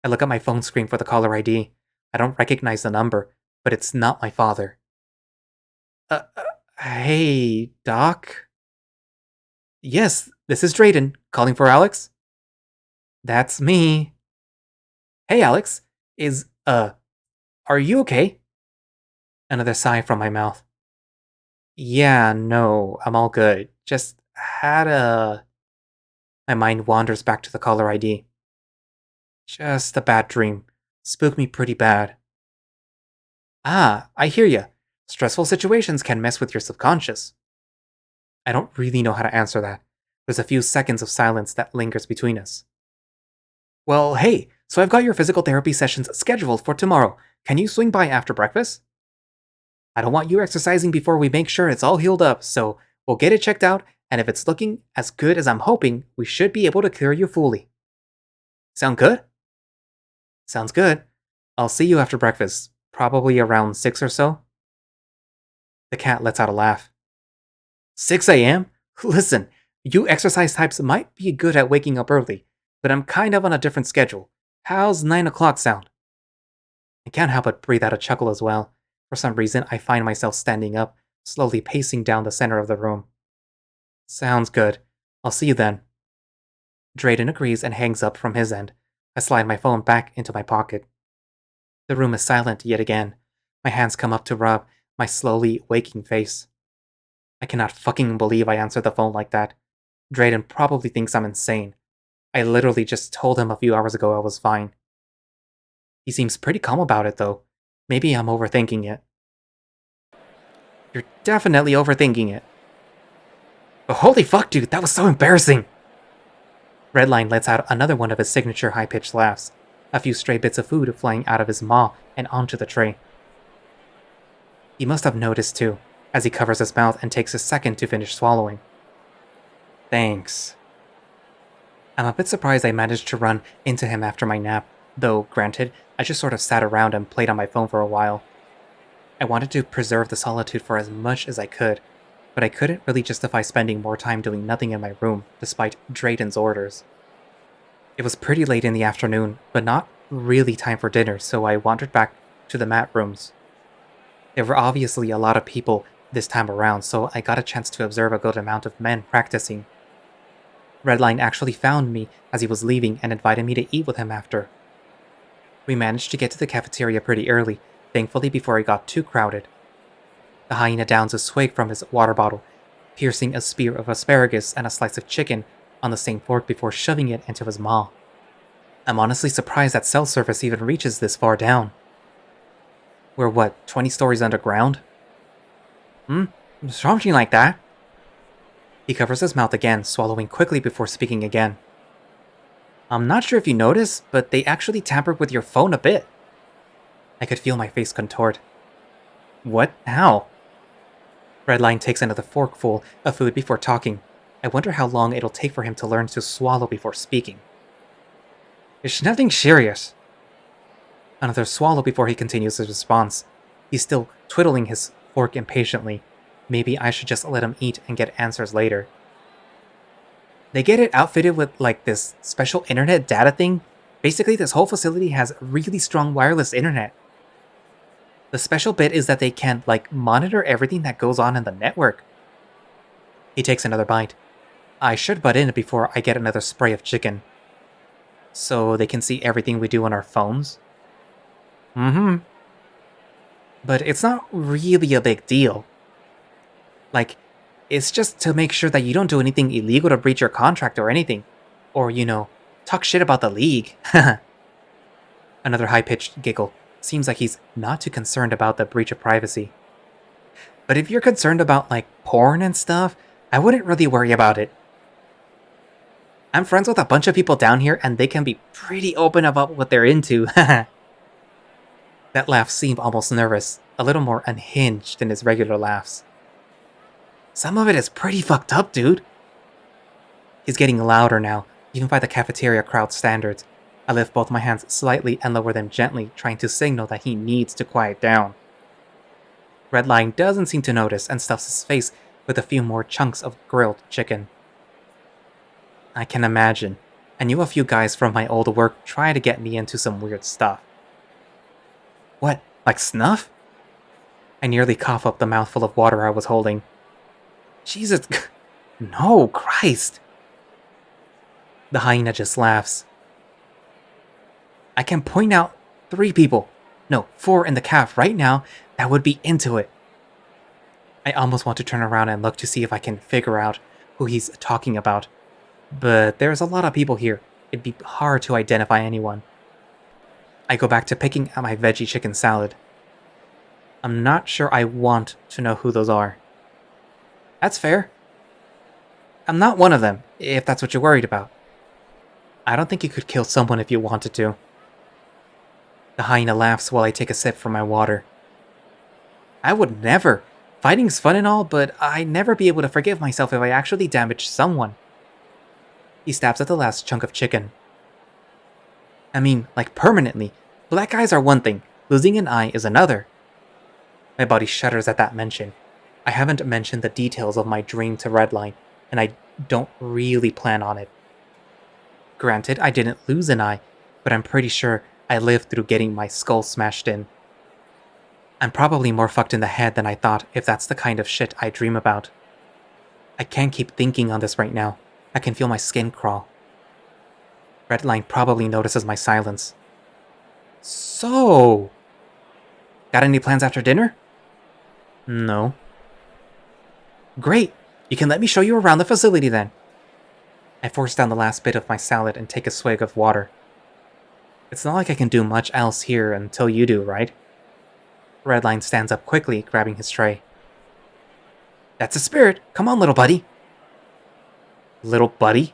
I look at my phone screen for the caller ID. I don't recognize the number, but it's not my father. Hey, Doc? Yes, this is Drayden, calling for Alex? That's me. Hey, Alex. Are you okay? Another sigh from my mouth. Yeah, no, I'm all good. Just had a... My mind wanders back to the caller ID. Just a bad dream. Spooked me pretty bad. Ah, I hear ya. Stressful situations can mess with your subconscious. I don't really know how to answer that. There's a few seconds of silence that lingers between us. Well, hey, so I've got your physical therapy sessions scheduled for tomorrow. Can you swing by after breakfast? I don't want you exercising before we make sure it's all healed up, so we'll get it checked out, and if it's looking as good as I'm hoping, we should be able to clear you fully. Sound good? Sounds good. I'll see you after breakfast, probably around 6 or so. The cat lets out a laugh. 6 a.m.? Listen, you exercise types might be good at waking up early, but I'm kind of on a different schedule. How's 9 o'clock sound? I can't help but breathe out a chuckle as well. For some reason, I find myself standing up, slowly pacing down the center of the room. Sounds good. I'll see you then. Drayden agrees and hangs up from his end. I slide my phone back into my pocket. The room is silent yet again. My hands come up to rub my slowly waking face. I cannot fucking believe I answered the phone like that. Drayden probably thinks I'm insane. I literally just told him a few hours ago I was fine. He seems pretty calm about it though. Maybe I'm overthinking it. You're definitely overthinking it. But holy fuck, dude, that was so embarrassing! Redline lets out another one of his signature high-pitched laughs, a few stray bits of food flying out of his maw and onto the tray. He must have noticed too, as he covers his mouth and takes a second to finish swallowing. Thanks. I'm a bit surprised I managed to run into him after my nap, though, granted, I just sort of sat around and played on my phone for a while. I wanted to preserve the solitude for as much as I could, but I couldn't really justify spending more time doing nothing in my room, despite Drayden's orders. It was pretty late in the afternoon, but not really time for dinner, so I wandered back to the mat rooms. There were obviously a lot of people this time around, so I got a chance to observe a good amount of men practicing. Redline actually found me as he was leaving and invited me to eat with him after. We managed to get to the cafeteria pretty early, thankfully before it got too crowded. The hyena downs a swig from his water bottle, piercing a spear of asparagus and a slice of chicken on the same fork before shoving it into his maw. I'm honestly surprised that cell service even reaches this far down. We're what, 20 stories underground? Something like that. He covers his mouth again, swallowing quickly before speaking again. I'm not sure if you noticed, but they actually tampered with your phone a bit. I could feel my face contort. What? How? Redline takes another forkful of food before talking. I wonder how long it'll take for him to learn to swallow before speaking. It's nothing serious. Another swallow before he continues his response. He's still twiddling his fork impatiently. Maybe I should just let him eat and get answers later. They get it outfitted with, like, this special internet data thing. Basically, this whole facility has really strong wireless internet. The special bit is that they can, like, monitor everything that goes on in the network. He takes another bite. I should butt in before I get another spray of chicken. So they can see everything we do on our phones? But it's not really a big deal. Like, it's just to make sure that you don't do anything illegal to breach your contract or anything. Or, talk shit about the league. Another high-pitched giggle. Seems like he's not too concerned about the breach of privacy. But if you're concerned about, like, porn and stuff, I wouldn't really worry about it. I'm friends with a bunch of people down here, and they can be pretty open about what they're into. That laugh seemed almost nervous, a little more unhinged than his regular laughs. Some of it is pretty fucked up, dude. He's getting louder now, even by the cafeteria crowd standards. I lift both my hands slightly and lower them gently, trying to signal that he needs to quiet down. Redline doesn't seem to notice and stuffs his face with a few more chunks of grilled chicken. I can imagine. I knew a few guys from my old work try to get me into some weird stuff. What, like snuff? I nearly cough up the mouthful of water I was holding. Jesus, no, Christ. The hyena just laughs. I can point out 3 people, no, 4 in the caf right now that would be into it. I almost want to turn around and look to see if I can figure out who he's talking about, but there's a lot of people here. It'd be hard to identify anyone. I go back to picking at my veggie chicken salad. I'm not sure I want to know who those are. That's fair. I'm not one of them, if that's what you're worried about. I don't think you could kill someone if you wanted to. The hyena laughs while I take a sip from my water. I would never. Fighting's fun and all, but I'd never be able to forgive myself if I actually damaged someone. He stabs at the last chunk of chicken. I mean, like permanently. Black eyes are one thing, losing an eye is another. My body shudders at that mention. I haven't mentioned the details of my dream to Redline, and I don't really plan on it. Granted, I didn't lose an eye, but I'm pretty sure I lived through getting my skull smashed in. I'm probably more fucked in the head than I thought if that's the kind of shit I dream about. I can't keep thinking on this right now. I can feel my skin crawl. Redline probably notices my silence. So... got any plans after dinner? No. Great! You can let me show you around the facility then. I force down the last bit of my salad and take a swig of water. It's not like I can do much else here until you do, right? Redline stands up quickly, grabbing his tray. That's the spirit! Come on, little buddy! Little buddy?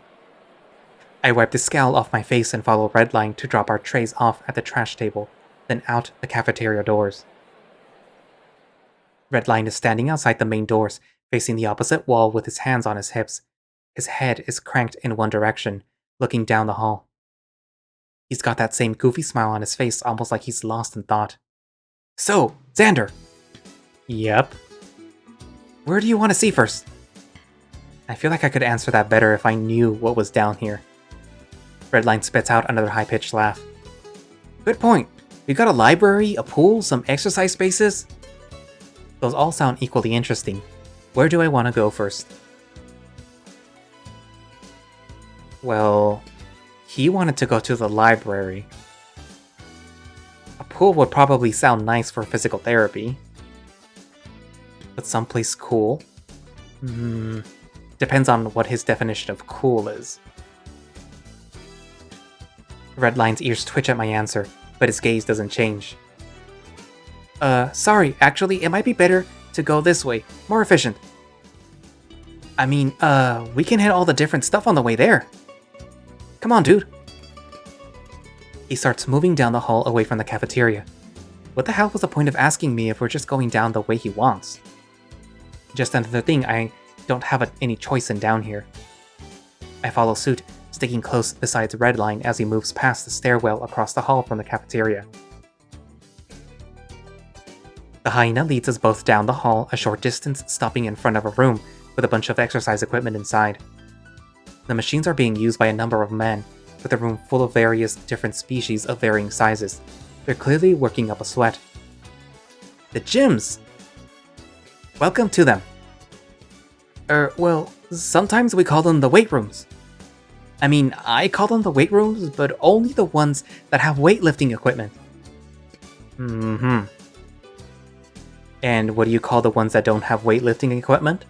I wipe the scowl off my face and follow Redline to drop our trays off at the trash table, then out the cafeteria doors. Redline is standing outside the main doors, facing the opposite wall with his hands on his hips. His head is cranked in one direction, looking down the hall. He's got that same goofy smile on his face, almost like he's lost in thought. So, Zander! Yep. Where do you want to see first? I feel like I could answer that better if I knew what was down here. Redline spits out another high-pitched laugh. Good point. We got a library, a pool, some exercise spaces. Those all sound equally interesting. Where do I want to go first? Well, he wanted to go to the library. A pool would probably sound nice for physical therapy. But someplace cool? Depends on what his definition of cool is. Redline's ears twitch at my answer, but his gaze doesn't change. Sorry, actually, it might be better to go this way. More efficient. I mean, we can hit all the different stuff on the way there. Come on, dude. He starts moving down the hall away from the cafeteria. What the hell was the point of asking me if we're just going down the way he wants? Just another thing I don't have any choice in down here. I follow suit, sticking close beside Redline as he moves past the stairwell across the hall from the cafeteria. The hyena leads us both down the hall a short distance, stopping in front of a room with a bunch of exercise equipment inside. The machines are being used by a number of men, with a room full of various different species of varying sizes. They're clearly working up a sweat. The gyms! Welcome to them. Well, sometimes we call them the weight rooms. I mean, I call them the weight rooms, but only the ones that have weightlifting equipment. And what do you call the ones that don't have weightlifting equipment?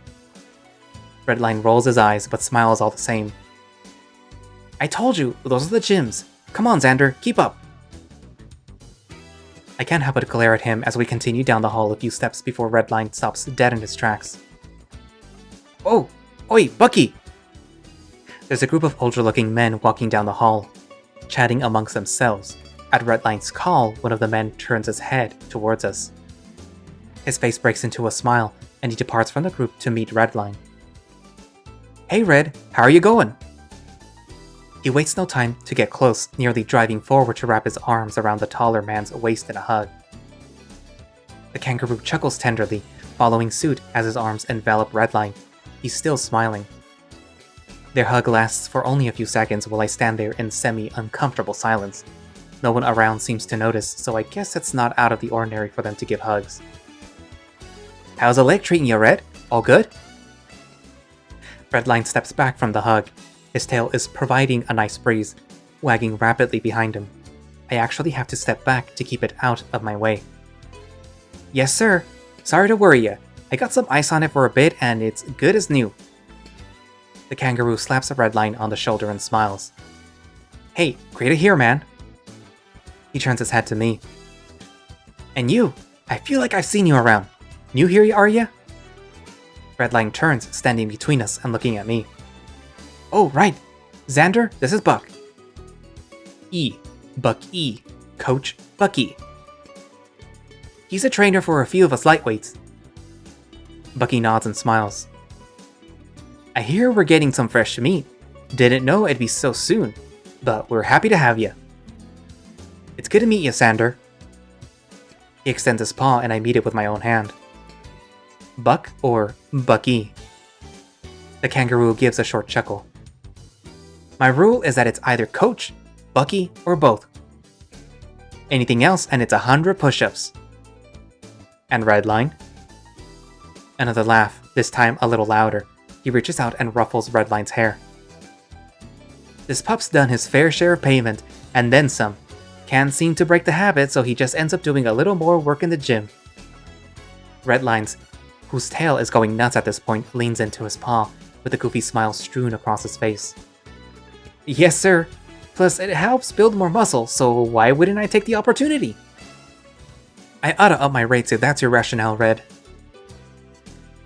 Redline rolls his eyes, but smiles all the same. I told you, those are the gyms. Come on, Zander, keep up. I can't help but glare at him as we continue down the hall a few steps before Redline stops dead in his tracks. Oh! Oi, Bucky! There's a group of older-looking men walking down the hall, chatting amongst themselves. At Redline's call, one of the men turns his head towards us. His face breaks into a smile, and he departs from the group to meet Redline. Hey Red, how are you going? He wastes no time to get close, nearly driving forward to wrap his arms around the taller man's waist in a hug. The kangaroo chuckles tenderly, following suit as his arms envelop Redline. He's still smiling. Their hug lasts for only a few seconds while I stand there in semi-uncomfortable silence. No one around seems to notice, so I guess it's not out of the ordinary for them to give hugs. How's the leg treating you, Red? All good? Redline steps back from the hug. His tail is providing a nice breeze, wagging rapidly behind him. I actually have to step back to keep it out of my way. Yes, sir. Sorry to worry ya. I got some ice on it for a bit and it's good as new. The kangaroo slaps a Redline on the shoulder and smiles. Hey, great to hear, man. He turns his head to me. And you, I feel like I've seen you around. New here, are ya? Redline turns, standing between us and looking at me. Oh, right. Zander, this is Buck. Buck E. Coach Bucky. He's a trainer for a few of us lightweights. Bucky nods and smiles. I hear we're getting some fresh meat. Didn't know it'd be so soon, but we're happy to have you. It's good to meet you, Zander. He extends his paw and I meet it with my own hand. Buck or Bucky? The kangaroo gives a short chuckle. My rule is that it's either Coach, Bucky, or both. Anything else and it's 100 push-ups. And Redline? Another laugh, this time a little louder. He reaches out and ruffles Redline's hair. This pup's done his fair share of payment, and then some. Can't seem to break the habit, so he just ends up doing a little more work in the gym. Redline's, whose tail is going nuts at this point, leans into his paw, with a goofy smile strewn across his face. Yes, sir. Plus, it helps build more muscle, so why wouldn't I take the opportunity? I oughta up my rates if that's your rationale, Red.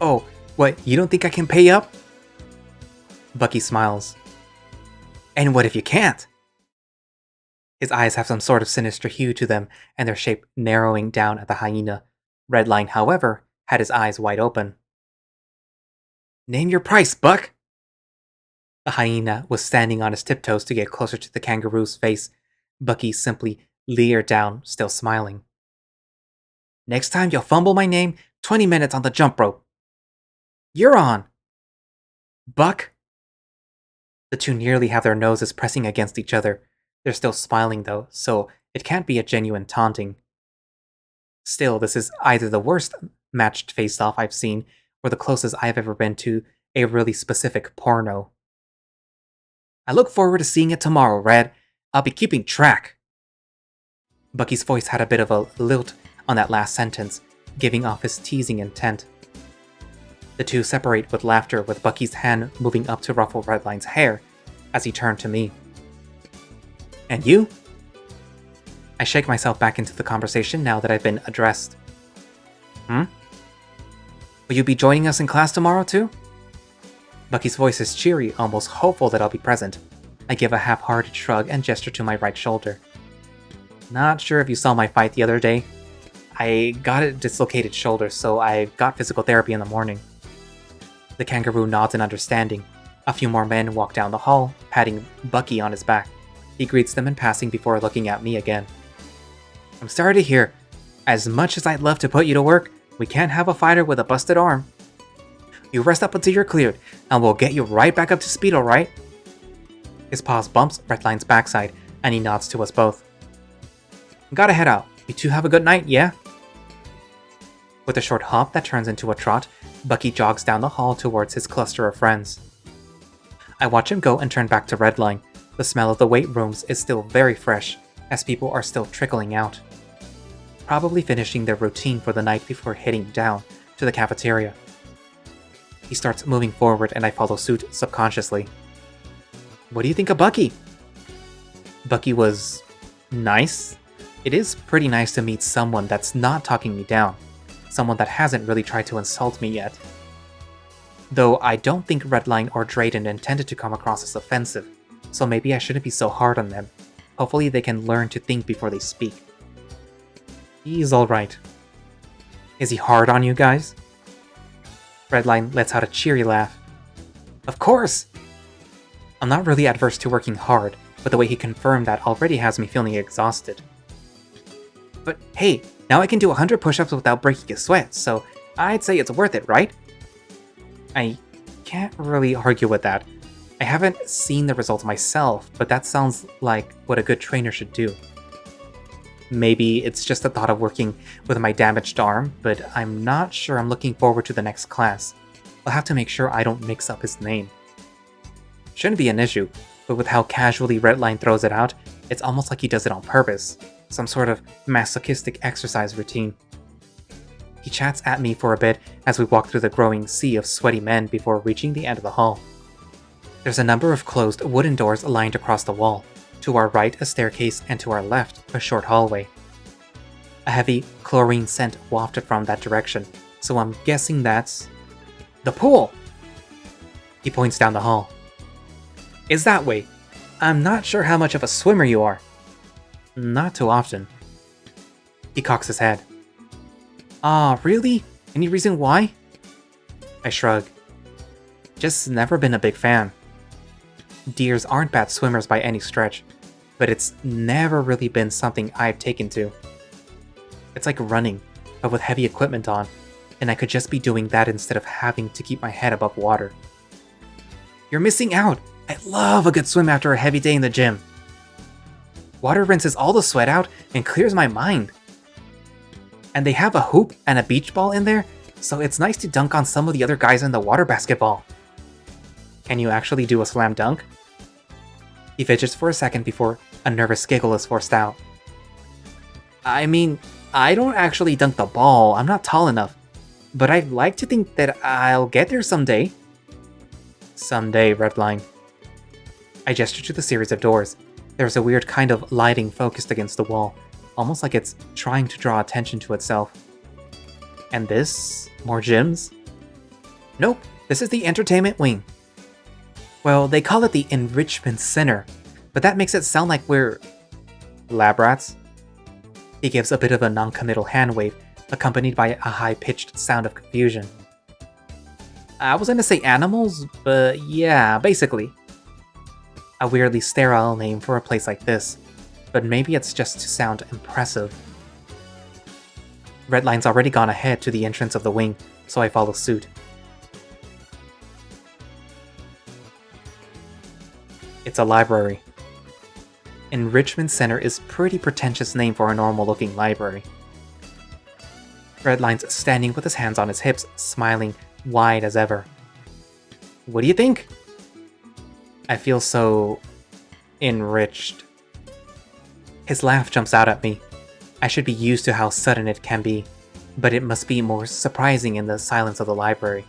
Oh, what, you don't think I can pay up? Bucky smiles. And what if you can't? His eyes have some sort of sinister hue to them, and their shape narrowing down at the hyena. Redline, however, had his eyes wide open. Name your price, Buck! The hyena was standing on his tiptoes to get closer to the kangaroo's face. Bucky simply leered down, still smiling. Next time you'll fumble my name, 20 minutes on the jump rope. You're on! Buck! The two nearly have their noses pressing against each other. They're still smiling though, so it can't be a genuine taunting. Still, this is either the worst matched face-off I've seen, or the closest I've ever been to a really specific porno. I look forward to seeing it tomorrow, Red. I'll be keeping track. Bucky's voice had a bit of a lilt on that last sentence, giving off his teasing intent. The two separate with laughter, with Bucky's hand moving up to ruffle Redline's hair as he turned to me. And you? I shake myself back into the conversation now that I've been addressed. Will you be joining us in class tomorrow too? Bucky's voice is cheery, almost hopeful that I'll be present. I give a half-hearted shrug and gesture to my right shoulder. Not sure if you saw my fight the other day. I got a dislocated shoulder, so I got physical therapy in the morning. The kangaroo nods in understanding. A few more men walk down the hall, patting Bucky on his back. He greets them in passing before looking at me again. I'm sorry to hear. As much as I'd love to put you to work, we can't have a fighter with a busted arm. You rest up until you're cleared, and we'll get you right back up to speed, alright? His paws bumps Redline's backside, and he nods to us both. Gotta head out. You two have a good night, yeah? With a short hop that turns into a trot, Bucky jogs down the hall towards his cluster of friends. I watch him go and turn back to Redline. The smell of the weight rooms is still very fresh, as people are still trickling out. Probably finishing their routine for the night before heading down to the cafeteria. He starts moving forward and I follow suit subconsciously. What do you think of Bucky? Bucky was nice. It is pretty nice to meet someone that's not talking me down. Someone that hasn't really tried to insult me yet. Though I don't think Redline or Drayden intended to come across as offensive, so maybe I shouldn't be so hard on them. Hopefully they can learn to think before they speak. He's alright. Is he hard on you guys? Redline lets out a cheery laugh. Of course! I'm not really adverse to working hard, but the way he confirmed that already has me feeling exhausted. But hey, now I can do 100 push-ups without breaking a sweat, so I'd say it's worth it, right? I can't really argue with that. I haven't seen the results myself, but that sounds like what a good trainer should do. Maybe it's just the thought of working with my damaged arm, but I'm not sure I'm looking forward to the next class. I'll have to make sure I don't mix up his name. Shouldn't be an issue, but with how casually Redline throws it out, it's almost like he does it on purpose. Some sort of masochistic exercise routine. He chats at me for a bit as we walk through the growing sea of sweaty men before reaching the end of the hall. There's a number of closed wooden doors lined across the wall. To our right, a staircase, and to our left, a short hallway. A heavy chlorine scent wafted from that direction, so I'm guessing that's... the pool! He points down the hall. Is that way? I'm not sure how much of a swimmer you are. Not too often. He cocks his head. Ah, really? Any reason why? I shrug. Just never been a big fan. Deers aren't bad swimmers by any stretch, but it's never really been something I've taken to. It's like running, but with heavy equipment on, and I could just be doing that instead of having to keep my head above water. You're missing out! I love a good swim after a heavy day in the gym. Water rinses all the sweat out and clears my mind. And they have a hoop and a beach ball in there, so it's nice to dunk on some of the other guys in the water basketball. Can you actually do a slam dunk? He fidgets for a second before a nervous giggle is forced out. I mean, I don't actually dunk the ball, I'm not tall enough, but I'd like to think that I'll get there someday. Someday, Redline. I gesture to the series of doors. There's a weird kind of lighting focused against the wall, almost like it's trying to draw attention to itself. And this? More gyms? Nope, this is the entertainment wing. Well, they call it the Enrichment Center, but that makes it sound like we're... lab rats? He gives a bit of a non-committal hand wave, accompanied by a high-pitched sound of confusion. I was gonna say animals, but yeah, basically. A weirdly sterile name for a place like this, but maybe it's just to sound impressive. Redline's already gone ahead to the entrance of the wing, so I follow suit. It's a library. Enrichment Center is pretty pretentious name for a normal-looking library. Redline's standing with his hands on his hips, smiling wide as ever. What do you think? I feel so... enriched. His laugh jumps out at me. I should be used to how sudden it can be, but it must be more surprising in the silence of the library.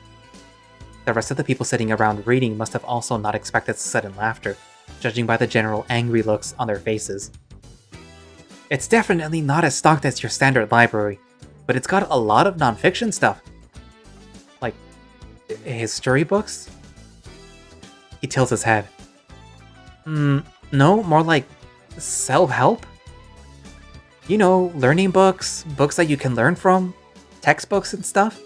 The rest of the people sitting around reading must have also not expected sudden laughter, judging by the general angry looks on their faces. It's definitely not as stocked as your standard library, but it's got a lot of non-fiction stuff. Like, history books? He tilts his head. No, more like self-help? You know, learning books, books that you can learn from, textbooks and stuff.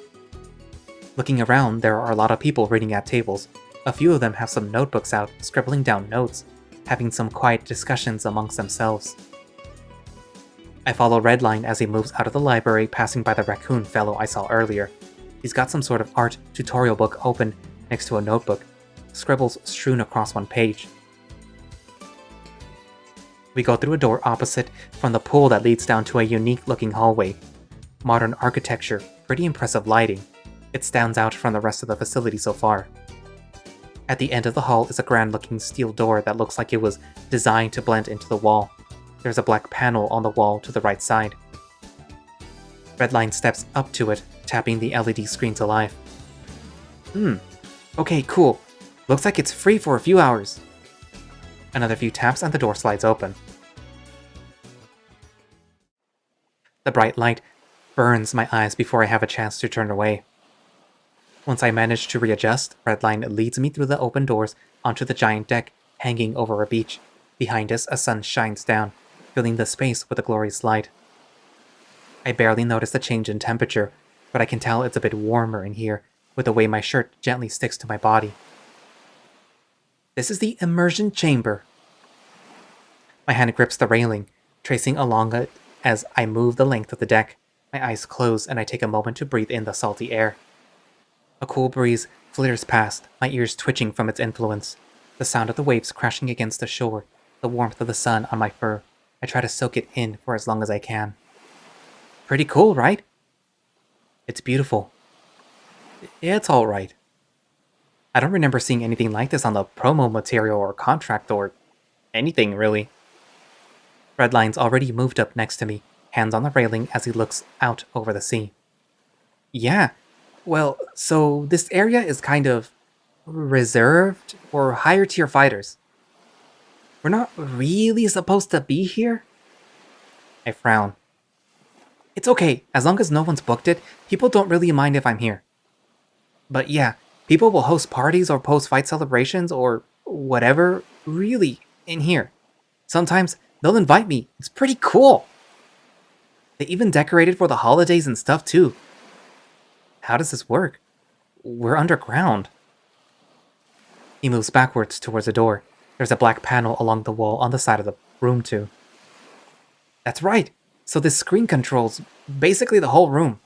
Looking around, there are a lot of people reading at tables. A few of them have some notebooks out, scribbling down notes, having some quiet discussions amongst themselves. I follow Redline as he moves out of the library, passing by the raccoon fellow I saw earlier. He's got some sort of art tutorial book open next to a notebook, scribbles strewn across one page. We go through a door opposite from the pool that leads down to a unique-looking hallway. Modern architecture, pretty impressive lighting. It stands out from the rest of the facility so far. At the end of the hall is a grand-looking steel door that looks like it was designed to blend into the wall. There's a black panel on the wall to the right side. Redline steps up to it, tapping the LED screen to life. Okay, cool. Looks like it's free for a few hours. Another few taps and the door slides open. The bright light burns my eyes before I have a chance to turn away. Once I manage to readjust, Redline leads me through the open doors onto the giant deck hanging over a beach. Behind us, a sun shines down, filling the space with a glorious light. I barely notice the change in temperature, but I can tell it's a bit warmer in here with the way my shirt gently sticks to my body. This is the immersion chamber. My hand grips the railing, tracing along it as I move the length of the deck. My eyes close and I take a moment to breathe in the salty air. A cool breeze flitters past, my ears twitching from its influence. The sound of the waves crashing against the shore, the warmth of the sun on my fur. I try to soak it in for as long as I can. Pretty cool, right? It's beautiful. It's alright. I don't remember seeing anything like this on the promo material or contract or anything, really. Redline's already moved up next to me, hands on the railing as he looks out over the sea. Yeah, well, so this area is kind of reserved for higher tier fighters. We're not really supposed to be here? I frown. It's okay, as long as no one's booked it, people don't really mind if I'm here. But yeah, people will host parties or post-fight celebrations or whatever, really, in here. Sometimes they'll invite me. It's pretty cool. They even decorated for the holidays and stuff too. How does this work? We're underground. He moves backwards towards the door. There's a black panel along the wall on the side of the room too. That's right. So this screen controls basically the whole room.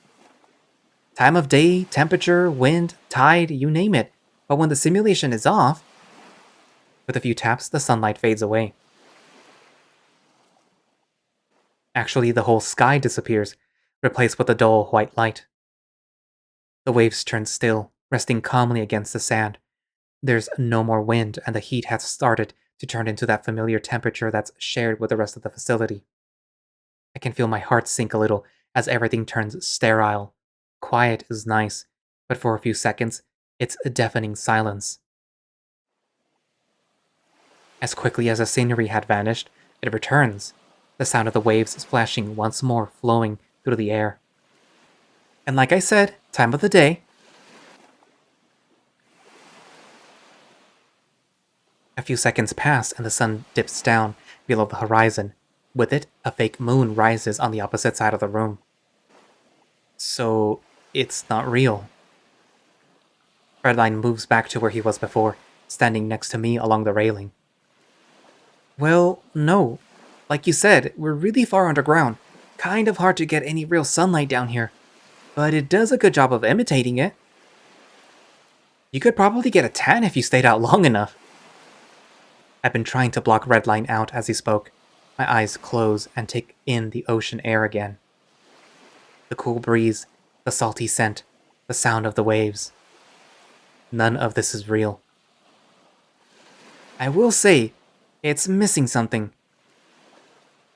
Time of day, temperature, wind, tide, you name it. But when the simulation is off, with a few taps, the sunlight fades away. Actually, the whole sky disappears, replaced with a dull white light. The waves turn still, resting calmly against the sand. There's no more wind, and the heat has started to turn into that familiar temperature that's shared with the rest of the facility. I can feel my heart sink a little as everything turns sterile. Quiet is nice, but for a few seconds, it's a deafening silence. As quickly as the scenery had vanished, it returns, the sound of the waves splashing once more flowing through the air. And like I said, time of the day. A few seconds pass and the sun dips down below the horizon. With it, a fake moon rises on the opposite side of the room. So, it's not real. Redline moves back to where he was before, standing next to me along the railing. Well, no. Like you said, we're really far underground. Kind of hard to get any real sunlight down here. But it does a good job of imitating it. You could probably get a tan if you stayed out long enough. I've been trying to block Redline out as he spoke. My eyes close and take in the ocean air again. The cool breeze, the salty scent, the sound of the waves. None of this is real. I will say, it's missing something.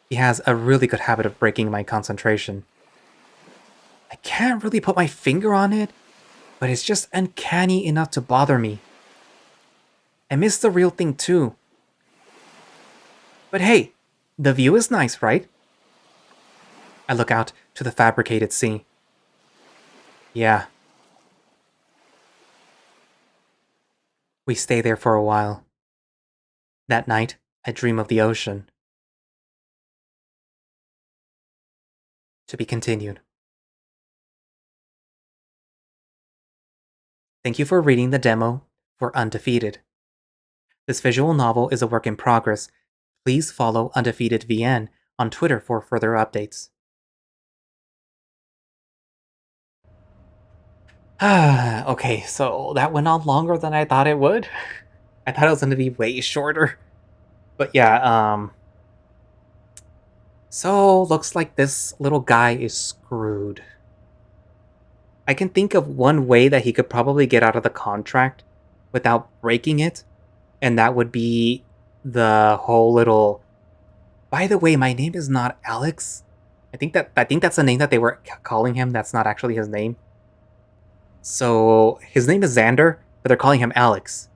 He has a really good habit of breaking my concentration. I can't really put my finger on it, but it's just uncanny enough to bother me. I miss the real thing too. But hey, the view is nice, right? I look out to the fabricated sea. Yeah. We stay there for a while. That night, I dream of the ocean. To be continued. Thank you for reading the demo for Undefeated. This visual novel is a work in progress. Please follow Undefeated VN on Twitter for further updates. Okay, so that went on longer than I thought it would. I thought it was going to be way shorter. But yeah, so looks like this little guy is screwed. I can think of one way that he could probably get out of the contract without breaking it, and that would be the whole little, by the way, my name is not Alex. I think that's the name that they were calling him. That's not actually his name. So his name is Zander, but they're calling him Alex,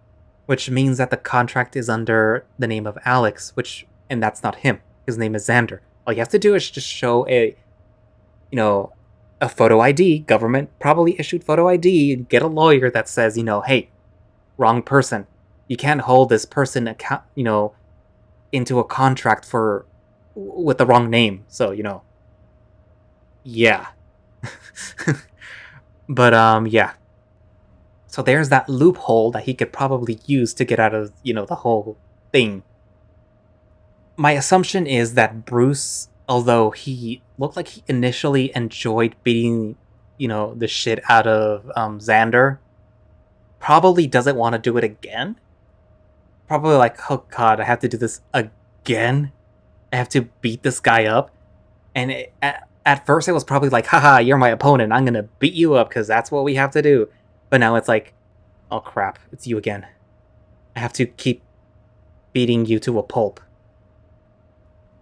which means that the contract is under the name of Alex, and that's not him. His name is Zander. All you have to do is just show a photo ID, government probably issued photo ID, and get a lawyer that says, hey, wrong person. You can't hold this person into a contract with the wrong name. So, yeah. But yeah. So there's that loophole that he could probably use to get out of, the whole thing. My assumption is that Bruce, although he looked like he initially enjoyed beating, the shit out of Zander, probably doesn't want to do it again. Probably like, oh god, I have to do this again? I have to beat this guy up? And at first it was probably like, haha, you're my opponent, I'm gonna beat you up because that's what we have to do. But now it's like, oh crap, it's you again. I have to keep beating you to a pulp.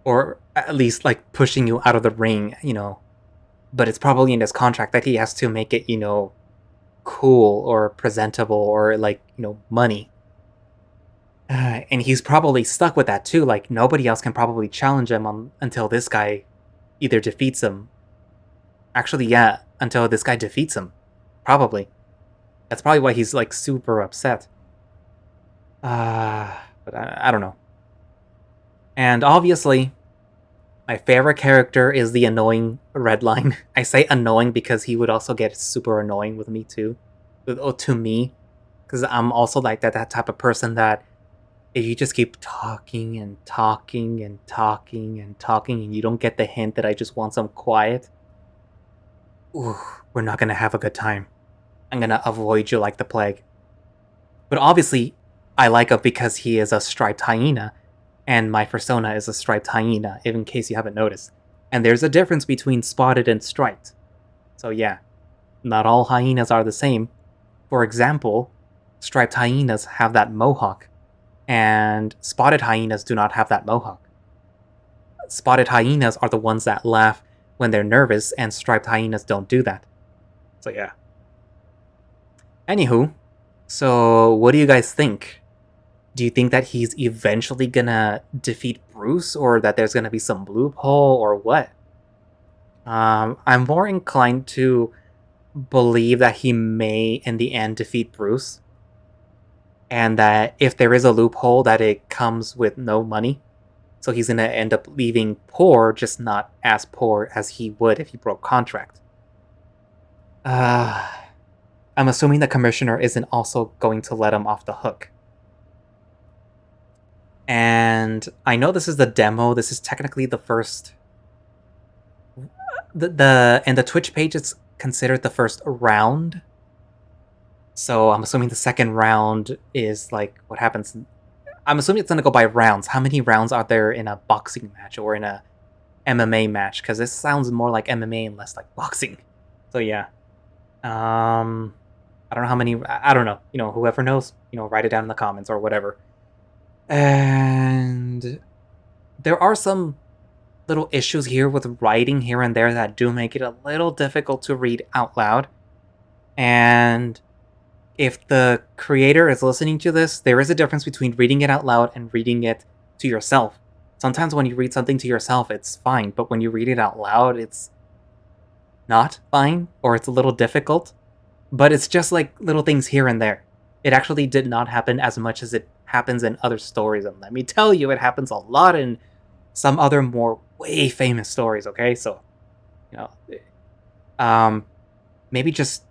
Or at least like pushing you out of the ring, But it's probably in his contract that he has to make it, cool or presentable or like, money. And he's probably stuck with that too. Like nobody else can probably challenge him until this guy either defeats him. Actually, yeah, until this guy defeats him. Probably. That's probably why he's like super upset. But I don't know. And obviously, my favorite character is the annoying Redline. I say annoying because he would also get super annoying with me too. To me. Because I'm also like that type of person that if you just keep talking and talking and talking and talking and you don't get the hint that I just want some quiet, ooh, we're not gonna have a good time. I'm gonna avoid you like the plague. But obviously, I like him because he is a striped hyena, and my persona is a striped hyena, in case you haven't noticed. And there's a difference between spotted and striped. So yeah, not all hyenas are the same. For example, striped hyenas have that mohawk, and spotted hyenas do not have that mohawk. Spotted hyenas are the ones that laugh when they're nervous, and striped hyenas don't do that. So yeah. Anywho, so what do you guys think? Do you think that he's eventually gonna defeat Bruce, or that there's gonna be some loophole, or what? I'm more inclined to believe that he may, in the end, defeat Bruce, and that if there is a loophole, that it comes with no money. So he's gonna end up leaving poor, just not as poor as he would if he broke contract. I'm assuming the commissioner isn't also going to let him off the hook. And I know this is the demo. This is technically the first. And the Twitch page is considered the first round. So I'm assuming the second round is like what happens. I'm assuming it's gonna go by rounds. How many rounds are there in a boxing match or in a MMA match? Because this sounds more like MMA and less like boxing. So yeah. I don't know how many. I don't know. Whoever knows, write it down in the comments or whatever. And there are some little issues here with writing here and there that do make it a little difficult to read out loud. And if the creator is listening to this, there is a difference between reading it out loud and reading it to yourself. Sometimes when you read something to yourself, it's fine, but when you read it out loud, it's not fine, or it's a little difficult. But it's just like little things here and there. It actually did not happen as much as it happens in other stories, and let me tell you, it happens a lot in some other more way famous stories, okay? So, maybe just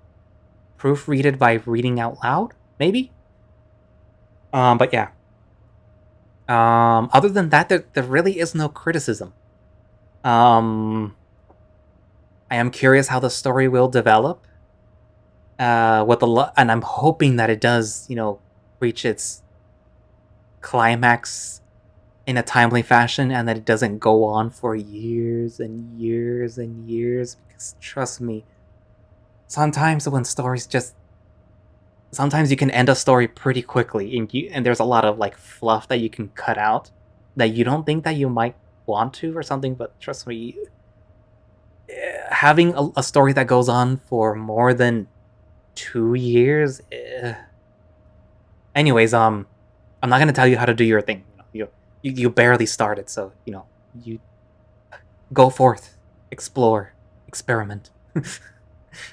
proofread it by reading out loud, maybe? But yeah. Other than that, there really is no criticism. I am curious how the story will develop. And I'm hoping that it does, reach its climax in a timely fashion, and that it doesn't go on for years and years and years. Because trust me, sometimes sometimes you can end a story pretty quickly, and there's a lot of like fluff that you can cut out that you don't think that you might want to or something. But trust me, having a story that goes on for more than 2 years. Anyways, I'm not gonna tell you how to do your thing. You barely started, so you go forth, explore, experiment.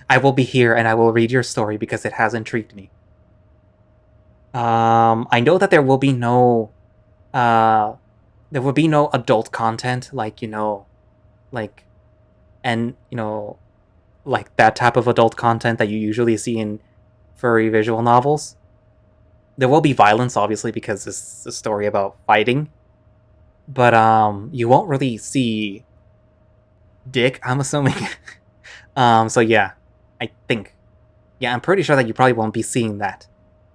I will be here and I will read your story because it has intrigued me. I know that there will be no adult content like like that type of adult content that you usually see in furry visual novels. There will be violence, obviously, because this is a story about fighting. But you won't really see dick, I'm assuming. So yeah, I think. Yeah, I'm pretty sure that you probably won't be seeing that.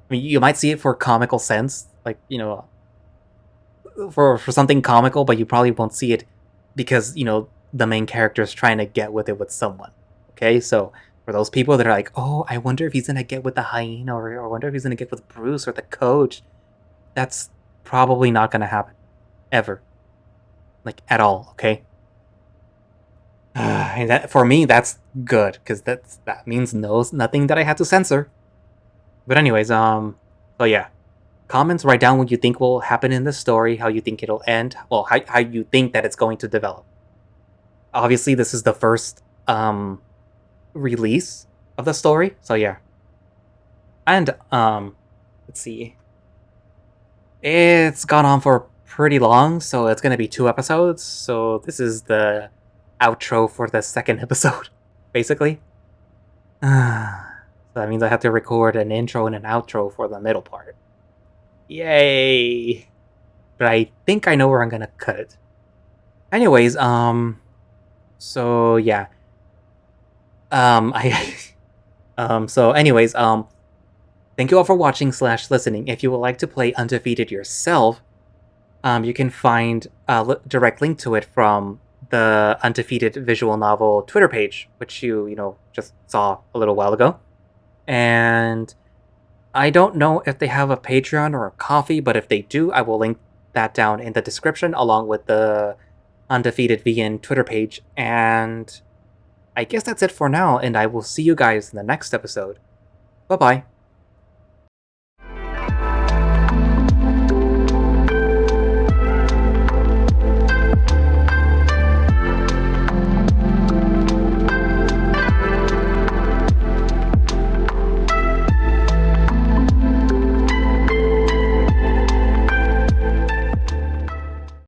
I mean, you might see it for comical sense, like, for something comical, but you probably won't see it because, the main character is trying to get with it with someone. Okay, so for those people that are like, oh, I wonder if he's gonna get with the hyena, or wonder if he's gonna get with Bruce or the coach, that's probably not gonna happen. Ever. Like, at all, okay? And that, for me, that's good, because that means nothing that I had to censor. But anyways, so yeah. Comments, write down what you think will happen in the story, how you think it'll end, well, how you think that it's going to develop. Obviously, this is the first release of the story, so yeah. And let's see. It's gone on for pretty long, so it's gonna be 2 episodes. So this is the outro for the second episode, basically. So that means I have to record an intro and an outro for the middle part. Yay! But I think I know where I'm gonna cut it. Anyways, so yeah. I so anyways, thank you all for watching / listening. If you would like to play Undefeated yourself, you can find a direct link to it from the Undefeated visual novel Twitter page, which you just saw a little while ago. And I don't know if they have a Patreon or a Coffee, but if they do, I will link that down in the description along with the Undefeated VN Twitter page. And I guess that's it for now, and I will see you guys in the next episode. Bye-bye.